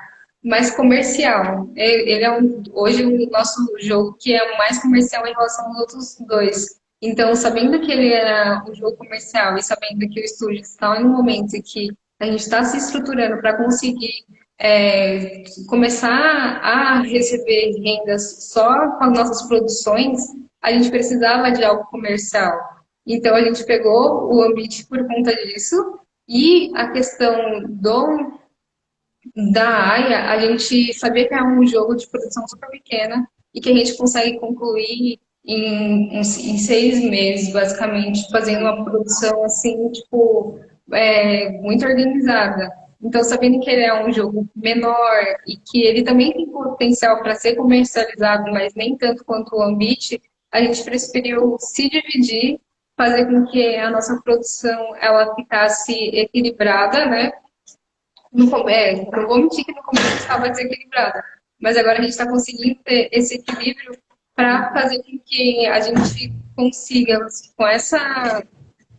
Mais comercial. Ele é hoje o nosso jogo que é o mais comercial em relação aos outros dois. Então, sabendo que ele era um jogo comercial e sabendo que o estúdio está em um momento em que a gente está se estruturando para conseguir começar a receber rendas só com as nossas produções, a gente precisava de algo comercial. Então, a gente pegou o Ambit por conta disso e a questão da AIA, a gente sabia que era um jogo de produção super pequena e que a gente consegue concluir em 6 meses, basicamente, fazendo uma produção assim, tipo, muito organizada. Então, sabendo que ele é um jogo menor e que ele também tem potencial para ser comercializado, mas nem tanto quanto o Ambit, a gente preferiu se dividir, fazer com que a nossa produção ela ficasse equilibrada, né? Não vou mentir que no começo estava desequilibrada, mas agora a gente está conseguindo ter esse equilíbrio para fazer com que a gente consiga,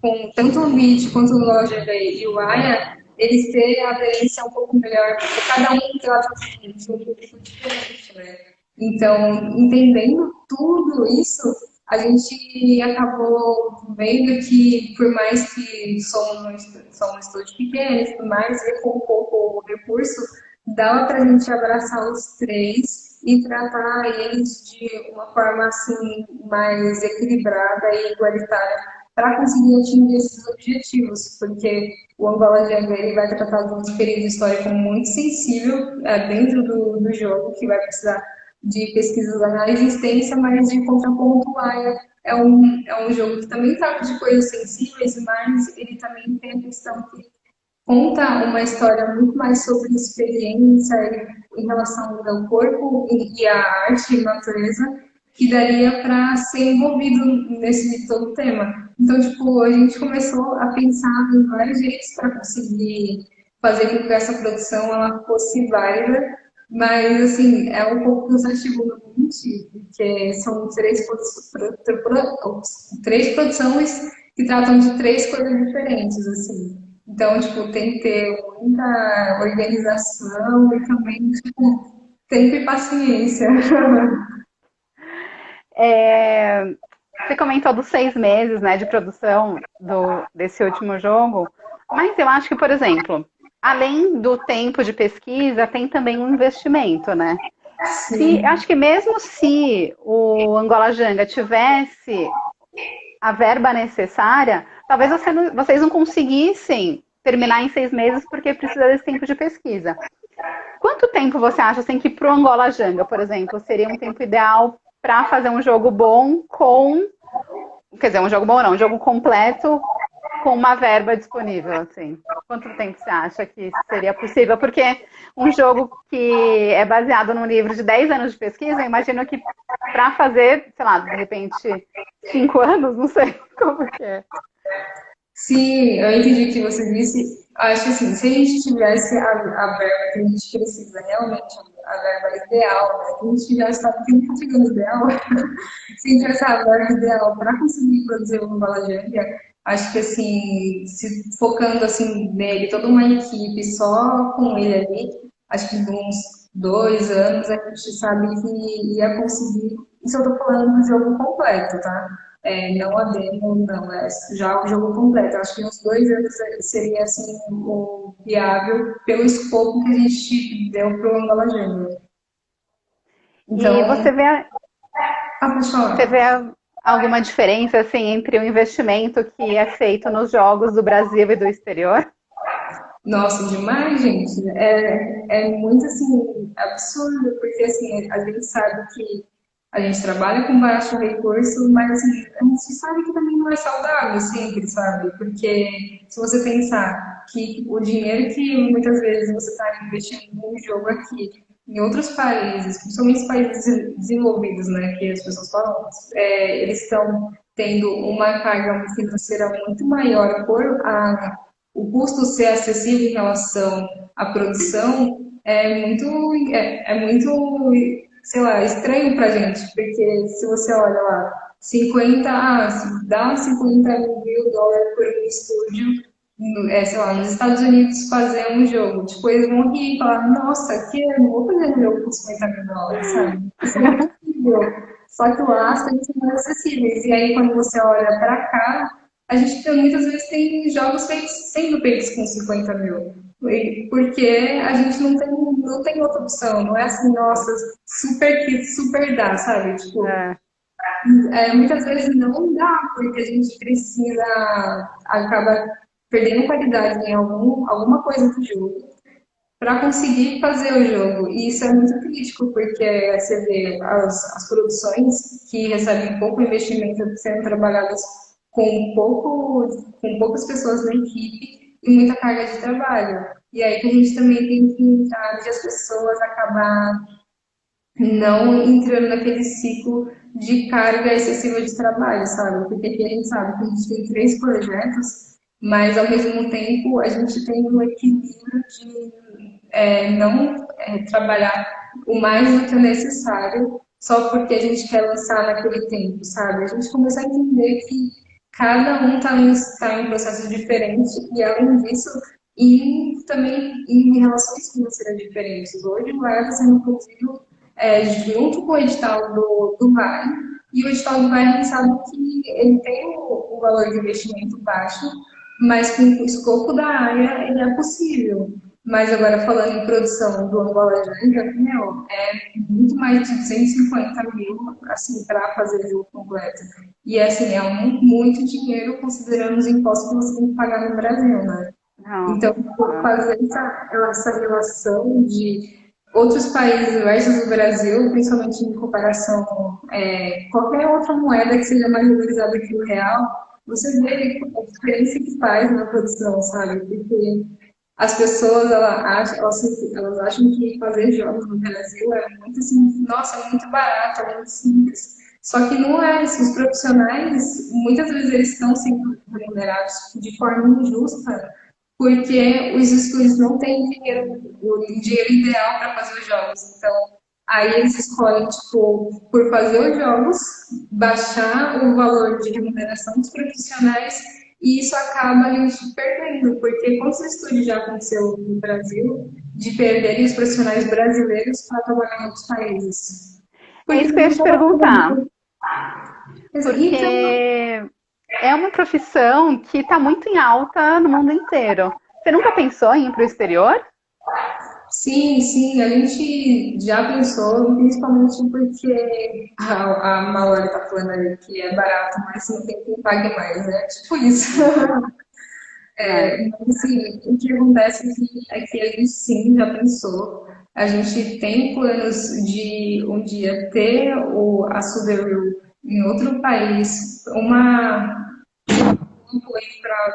com tanto o Meet quanto o Roger e o Aya, eles terem a aderência um pouco melhor, porque cada um trata de um público diferente, né? Então, entendendo tudo isso, a gente acabou vendo que, por mais que somos um estúdio pequeno e tudo mais, e com pouco recurso, dava para a gente abraçar os 3 e tratar eles de uma forma assim mais equilibrada e igualitária para conseguir atingir esses objetivos, porque o Angola Janga ele vai tratar de um período histórico muito sensível dentro do jogo, que vai precisar de pesquisas na existência, mas de contraponto é um jogo que também trata de coisas sensíveis, mas ele também tem a questão que conta uma história muito mais sobre experiência em relação ao corpo e à arte e natureza, que daria para ser envolvido nesse todo tema. Então, tipo, a gente começou a pensar em vários jeitos para conseguir fazer com que essa produção ela fosse válida, mas, assim, é um pouco cansativo no mentir, porque são 3 produções que tratam de 3 coisas diferentes, assim. Então, tipo, tem que ter muita organização e também, tipo, tempo e paciência. É, você comentou dos 6 meses, né, de produção desse último jogo. Mas eu acho que, por exemplo, além do tempo de pesquisa, tem também um investimento, né? Se, Sim, acho que mesmo se o Angola Janga tivesse a verba necessária, talvez vocês não conseguissem terminar em 6 meses porque precisa desse tempo de pesquisa. Quanto tempo você acha assim, que para o Angola Janga, por exemplo, seria um tempo ideal para fazer um jogo bom com. Quer dizer, um jogo bom não, um jogo completo com uma verba disponível, assim? Quanto tempo você acha que seria possível? Porque um jogo que é baseado num livro de 10 anos de pesquisa, eu imagino que para fazer, sei lá, de repente, 5 anos, não sei como que é. sim, eu entendi o que você disse. Acho que assim, se a gente tivesse a verba que a gente precisa, realmente a verba ideal, né? Que a gente tivesse, sabe, que nunca chegando ideal, se a gente tivesse a verba ideal para conseguir produzir uma balajanga, acho que assim, se focando assim nele, toda uma equipe só com ele ali, acho que de uns 2 anos a gente sabe que ia conseguir. Isso eu tô falando do jogo completo, tá? Não a demo, não, é já o jogo completo. Acho que uns 2 anos seria assim o viável pelo escopo que a gente deu para o Angola Júnior. E Então, pode você falar. vê alguma diferença assim entre o investimento que é feito nos jogos do Brasil e do exterior? Nossa, demais, gente. É muito assim, absurdo, porque assim, a gente sabe que a gente trabalha com baixo recurso, mas assim, a gente sabe que também não é saudável sempre, sabe? Porque se você pensar que o dinheiro que muitas vezes você está investindo num jogo aqui, em outros países, principalmente os países desenvolvidos, né, que as pessoas falam, eles estão tendo uma carga financeira muito maior por o custo ser acessível em relação à produção é muito, sei lá, estranho pra gente, porque se você olha lá, 50, dá 50 mil dólares por um estúdio, sei lá, nos Estados Unidos fazer um jogo. Tipo, eles vão rir e falar, nossa, que eu não vou fazer um jogo com 50 mil dólares, sabe? Isso não é possível. Só que lá as coisas são mais acessíveis. E aí, quando você olha pra cá, a gente muitas vezes tem jogos sendo feitos com 50 mil. Porque a gente não tem outra opção. Não é assim, nossa, super que super dá, sabe? Tipo, É. muitas vezes não dá, porque a gente acaba perdendo qualidade em alguma coisa do jogo para conseguir fazer o jogo. E isso é muito crítico, porque você vê as produções que recebem pouco investimento sendo trabalhadas com poucas pessoas na equipe e muita carga de trabalho. E aí que a gente também tem que evitar de as pessoas acabar não entrando naquele ciclo de carga excessiva de trabalho, sabe? Porque aqui a gente sabe que a gente tem 3 projetos, mas ao mesmo tempo a gente tem um equilíbrio de não trabalhar o mais do que o necessário só porque a gente quer lançar naquele tempo, sabe? A gente começa a entender que cada um está em um processo diferente e, além disso, e também em relações financeiras diferentes. Hoje o VAR está sendo produzido junto com o edital do VAR, e o edital do VAR a gente sabe que ele tem o valor de investimento baixo, mas com o escopo da área ele é possível. Mas agora falando em produção do Angola Janga, meu, é muito mais de 250 mil, assim, para fazer o jogo completo. E assim, muito dinheiro considerando os impostos que você tem que pagar no Brasil, né? Não. Então, fazer essa relação de outros países versus o Brasil, principalmente em comparação qualquer outra moeda que seja mais valorizada que o real, você vê a diferença que faz na produção, sabe? Porque as pessoas elas acham que fazer jogos no Brasil é muito assim, nossa, é muito barato, é muito simples. Só que não é, assim, os profissionais, muitas vezes eles estão sendo remunerados de forma injusta, porque os estúdios não têm o dinheiro ideal para fazer os jogos. Então, aí eles escolhem, tipo, por fazer os jogos, baixar o valor de remuneração dos profissionais e isso acaba a gente perdendo, porque quantos estúdios já aconteceu no Brasil de perderem os profissionais brasileiros para trabalhar em outros países? É Porque isso que eu ia não te perguntar. tem. Então, Porque é uma profissão que está muito em alta no mundo inteiro. Você nunca pensou em ir para o exterior? Sim, sim, a gente já pensou, principalmente porque a Mauri tá falando ali que é barato, mas não tem quem pague mais, né? Tipo isso. É. Mas, assim, o que acontece é que a gente sim já pensou. A gente tem planos de um dia ter a Subaru em outro país, um plano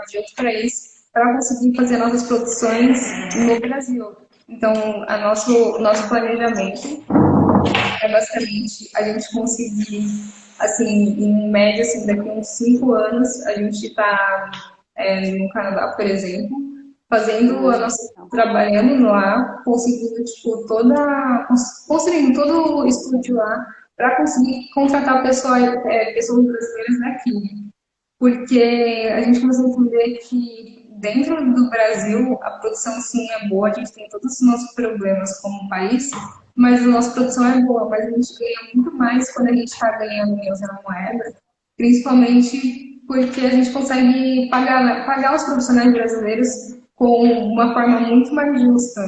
de outro país, para conseguir fazer nossas produções no Brasil. Então, nosso planejamento é basicamente a gente conseguir, assim, em média, assim, daqui a uns 5 anos, a gente está no Canadá, por exemplo, fazendo a Ah, nossa, então. trabalhando lá, conseguindo, tipo, construindo todo o estúdio lá, para conseguir contratar pessoas brasileiras daqui. Porque a gente começou a entender que dentro do Brasil a produção sim é boa, a gente tem todos os nossos problemas como país, mas a nossa produção é boa, mas a gente ganha muito mais quando a gente está ganhando em outra moeda, principalmente porque a gente consegue pagar os profissionais brasileiros com uma forma muito mais justa.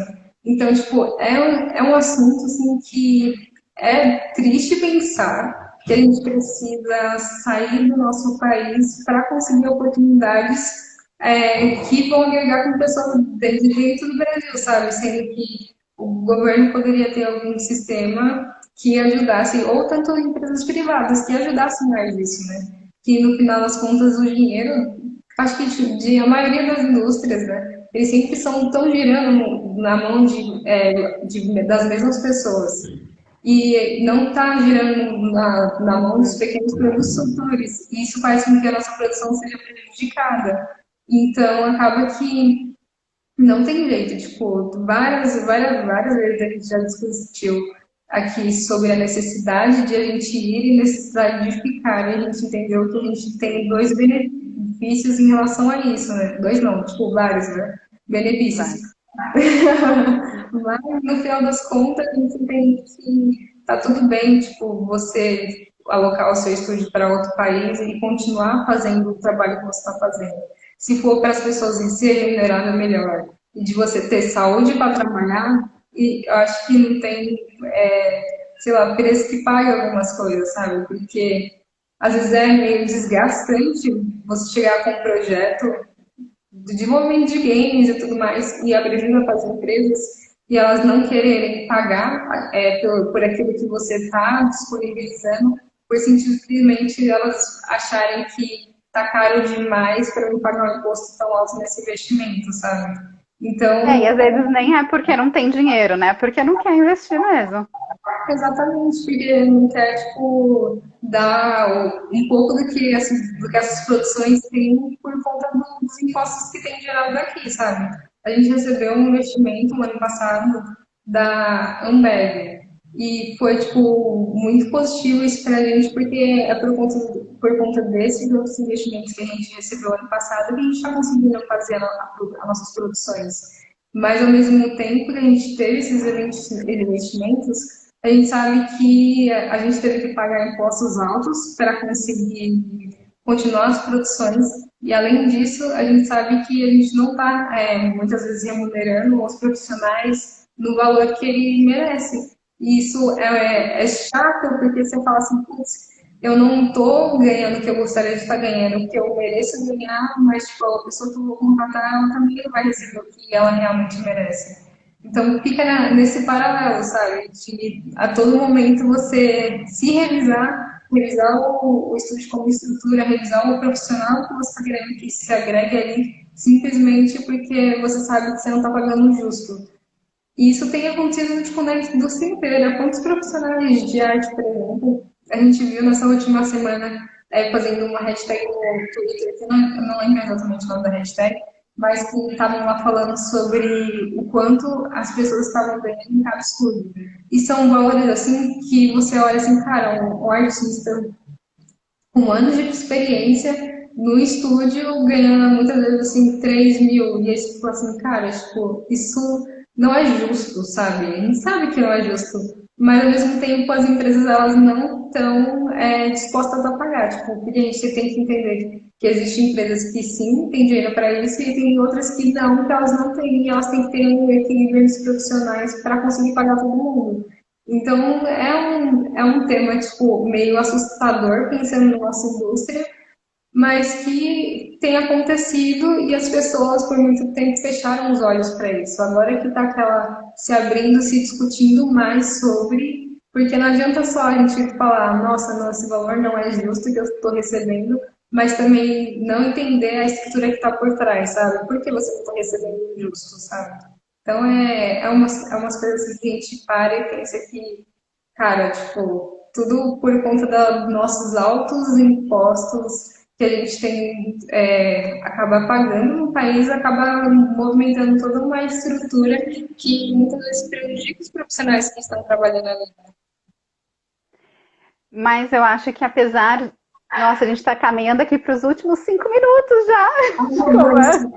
Então, tipo, é um assunto assim, que é triste pensar que a gente precisa sair do nosso país para conseguir oportunidades que vão agregar com pessoas de dentro do Brasil, sabe? Sendo que o governo poderia ter algum sistema que ajudasse, ou tanto empresas privadas que ajudassem mais isso, né? Que no final das contas o dinheiro, acho que a maioria das indústrias, né? Eles sempre estão girando na mão das mesmas pessoas e não está girando na mão dos pequenos produtores. E isso faz com que a nossa produção seja prejudicada. Então, acaba que não tem jeito. Tipo, várias vezes a gente já discutiu aqui sobre a necessidade de a gente ir e necessidade de ficar. E a gente entendeu que a gente tem dois benefícios em relação a isso, né? Dois não, tipo, vários, né? Benefícios. Vai. Mas no final das contas, a gente tem que tá tudo bem, tipo, você alocar o seu estúdio para outro país e continuar fazendo o trabalho que você está fazendo. Se for para as pessoas em ser remunerada melhor e de você ter saúde para trabalhar, e eu acho que não tem, sei lá, preço que pague algumas coisas, sabe? Porque às vezes é meio desgastante você chegar com um projeto de desenvolvimento de games e tudo mais, e abrindo para as empresas, e elas não quererem pagar por aquilo que você está disponibilizando, por simplesmente elas acharem que está caro demais para não pagar um imposto tão alto nesse investimento, sabe? E às Então, vezes nem é porque não tem dinheiro, né? Porque não quer investir mesmo. exatamente, porque não quer, tipo, dar um pouco do que essas produções têm por conta dos impostos que tem gerado daqui, sabe? A gente recebeu um investimento no ano passado da Ambev e foi, tipo, muito positivo isso pra gente, porque é por conta desses outros investimentos que a gente recebeu ano passado que a gente está conseguindo fazer as nossas produções. Mas, ao mesmo tempo que a gente teve esses investimentos, a gente sabe que a gente teve que pagar impostos altos para conseguir continuar as produções, e além disso, a gente sabe que a gente não está, muitas vezes, remunerando os profissionais no valor que ele merece. E isso é chato, porque você fala assim, putz, eu não estou ganhando o que eu gostaria de estar ganhando, o que eu mereço ganhar, mas tipo, a pessoa que eu vou contratar, ela também não vai receber o que ela realmente merece. Então fica nesse paralelo, sabe? De a todo momento você se revisar o estúdio como estrutura, revisar o profissional que você está querendo que se agregue ali, simplesmente porque você sabe que você não está pagando justo. E isso tem acontecido tipo, na indústria inteira. Quantos profissionais de arte, por exemplo, a gente viu nessa última semana fazendo uma hashtag no Twitter, que eu não lembro exatamente o nome da hashtag, mas que estavam lá falando sobre o quanto as pessoas estavam ganhando em cada estúdio. E são valores assim que você olha assim, cara, um artista com anos de experiência no estúdio, ganhando muitas vezes assim 3 mil. E aí você fala assim, cara, tipo, isso não é justo, sabe? A gente sabe que não é justo. mas ao mesmo tempo as empresas elas não estão dispostas a pagar. Tipo, porque a gente tem que entender que existem empresas que sim têm dinheiro para isso e tem outras que elas não têm, e elas têm que ter um equilíbrio entre os profissionais para conseguir pagar todo mundo. Então é um tema tipo, meio assustador pensando na nossa indústria, mas que tem acontecido e as pessoas por muito tempo fecharam os olhos para isso. Agora que está aquela se abrindo, se discutindo mais sobre, porque não adianta só a gente falar, nossa, não, esse valor não é justo que eu estou recebendo, mas também não entender a estrutura que está por trás, sabe? Por que você não está recebendo justo, sabe? Então é umas coisas que a gente para e pensa que, cara, tipo, tudo por conta dos nossos altos impostos que a gente tem acaba pagando no país, acaba movimentando toda uma estrutura que muitas vezes prejudica os profissionais que estão trabalhando ali. Mas eu acho que apesar. Nossa, a gente está caminhando aqui para os últimos 5 minutos já de conversa.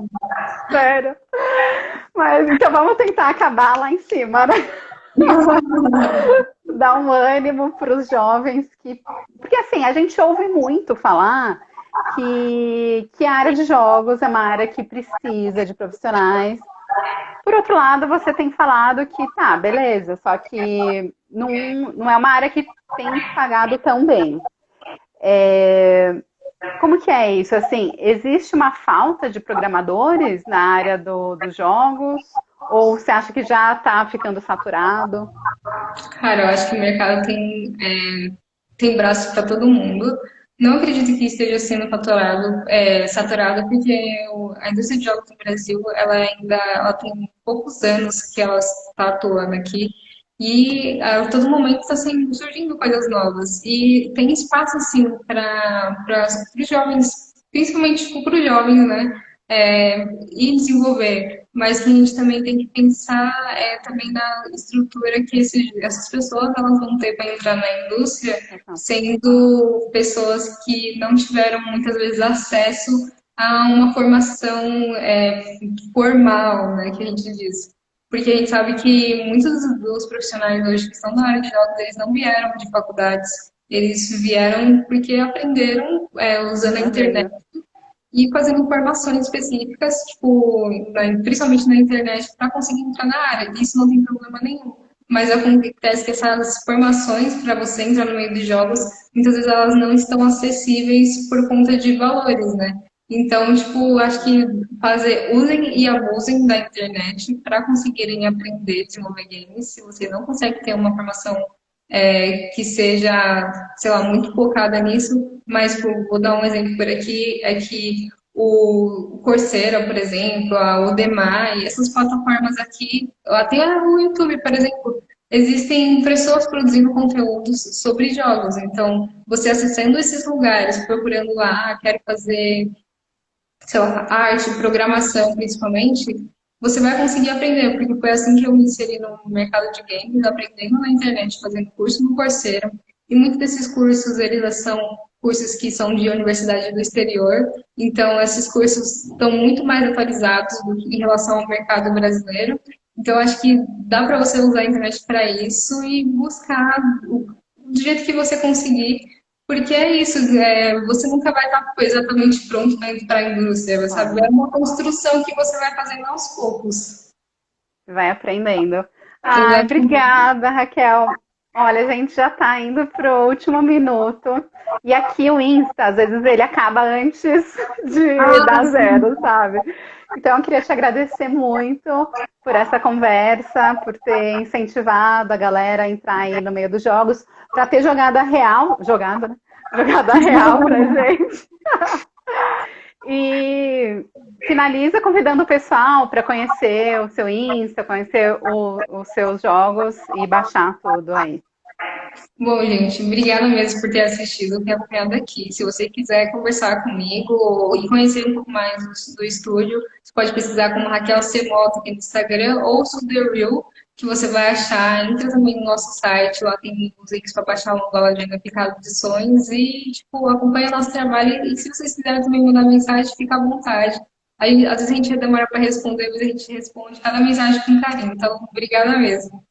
Sério. Mas então vamos tentar acabar lá em cima, né? Dar um ânimo para os jovens que. Porque assim, a gente ouve muito falar que a área de jogos é uma área que precisa de profissionais. Por outro lado, você tem falado que tá, beleza, só que não é uma área que tem pagado tão bem. É, como que é isso? Assim, existe uma falta de programadores na área dos jogos? Ou você acha que já está ficando saturado? Cara, eu acho que o mercado tem braço para todo mundo. Não acredito que esteja sendo saturado, porque a indústria de jogos no Brasil, ela tem poucos anos que ela está atuando aqui. E a todo momento está surgindo coisas novas. E tem espaço, assim, para os jovens, principalmente para os jovens, né? E desenvolver. Mas a gente também tem que pensar também na estrutura que essas pessoas elas vão ter para entrar na indústria, sendo pessoas que não tiveram muitas vezes acesso a uma formação formal, né, que a gente diz. Porque a gente sabe que muitos dos profissionais hoje que estão na área de jogos, eles não vieram de faculdades, eles vieram porque aprenderam usando a internet e fazendo informações específicas, tipo, principalmente na internet, para conseguir entrar na área. Isso não tem problema nenhum. Mas acontece que essas formações para você entrar no meio dos jogos, muitas vezes elas não estão acessíveis por conta de valores, né? Então, tipo, acho que usem e abusem da internet para conseguirem aprender a desenvolver games. Se você não consegue ter uma formação que seja, sei lá, muito focada nisso, mas vou dar um exemplo por aqui, é que o Coursera, por exemplo, a Udemy, essas plataformas aqui, até o YouTube, por exemplo, existem pessoas produzindo conteúdos sobre jogos. Então, você acessando esses lugares, procurando lá, quero fazer, sei lá, arte, programação principalmente, você vai conseguir aprender, porque foi assim que eu me inseri no mercado de games, aprendendo na internet, fazendo curso no Coursera. E muitos desses cursos, eles são cursos que são de universidade do exterior, então esses cursos estão muito mais atualizados em relação ao mercado brasileiro. Então, acho que dá para você usar a internet para isso e buscar do jeito que você conseguir, porque é isso, você nunca vai estar exatamente pronto para a indústria, sabe? É uma construção que você vai fazendo aos poucos. Vai aprendendo. Ai, Exatamente. obrigada, Raquel. Olha, a gente já está indo pro último minuto. E aqui o Insta, às vezes ele acaba antes de Ah, dar zero, sabe? Então eu queria te agradecer muito por essa conversa, por ter incentivado a galera a entrar aí no meio dos jogos, para ter jogada real, jogada, né? Jogada real pra gente. E finaliza convidando o pessoal para conhecer o seu Insta, conhecer os seus jogos e baixar tudo aí. bom, gente, obrigada mesmo por ter assistido, ter acompanhado aqui. Se você quiser conversar comigo e conhecer um pouco mais do estúdio, você pode pesquisar como Raquel Semoto aqui no Instagram ou Studio Real, que você vai achar. Entra também no nosso site, lá tem os links para baixar o valor de aplicado de sonhos e, tipo, acompanha nosso trabalho. E se vocês quiserem também mandar mensagem, fica à vontade. Aí, às vezes a gente demora para responder, mas a gente responde cada mensagem com carinho. Então, obrigada mesmo.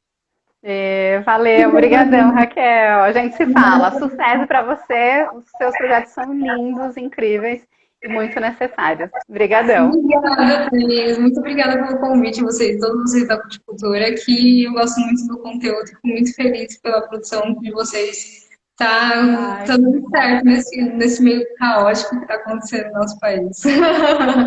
Valeu, obrigadão, Raquel. A gente se fala. Sucesso para você. Os seus projetos são lindos, incríveis e muito necessários. Obrigadão. Obrigada, Thaís. Muito obrigada pelo convite, vocês, todos vocês da Culticultura, que eu gosto muito do conteúdo, fico muito feliz pela produção de vocês. Tá Ai, dando certo nesse meio caótico que está acontecendo no nosso país.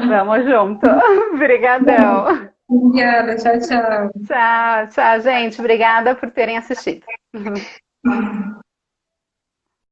vamos junto. Obrigadão. Obrigada, tchau, tchau. Tchau, tchau, gente. Obrigada por terem assistido.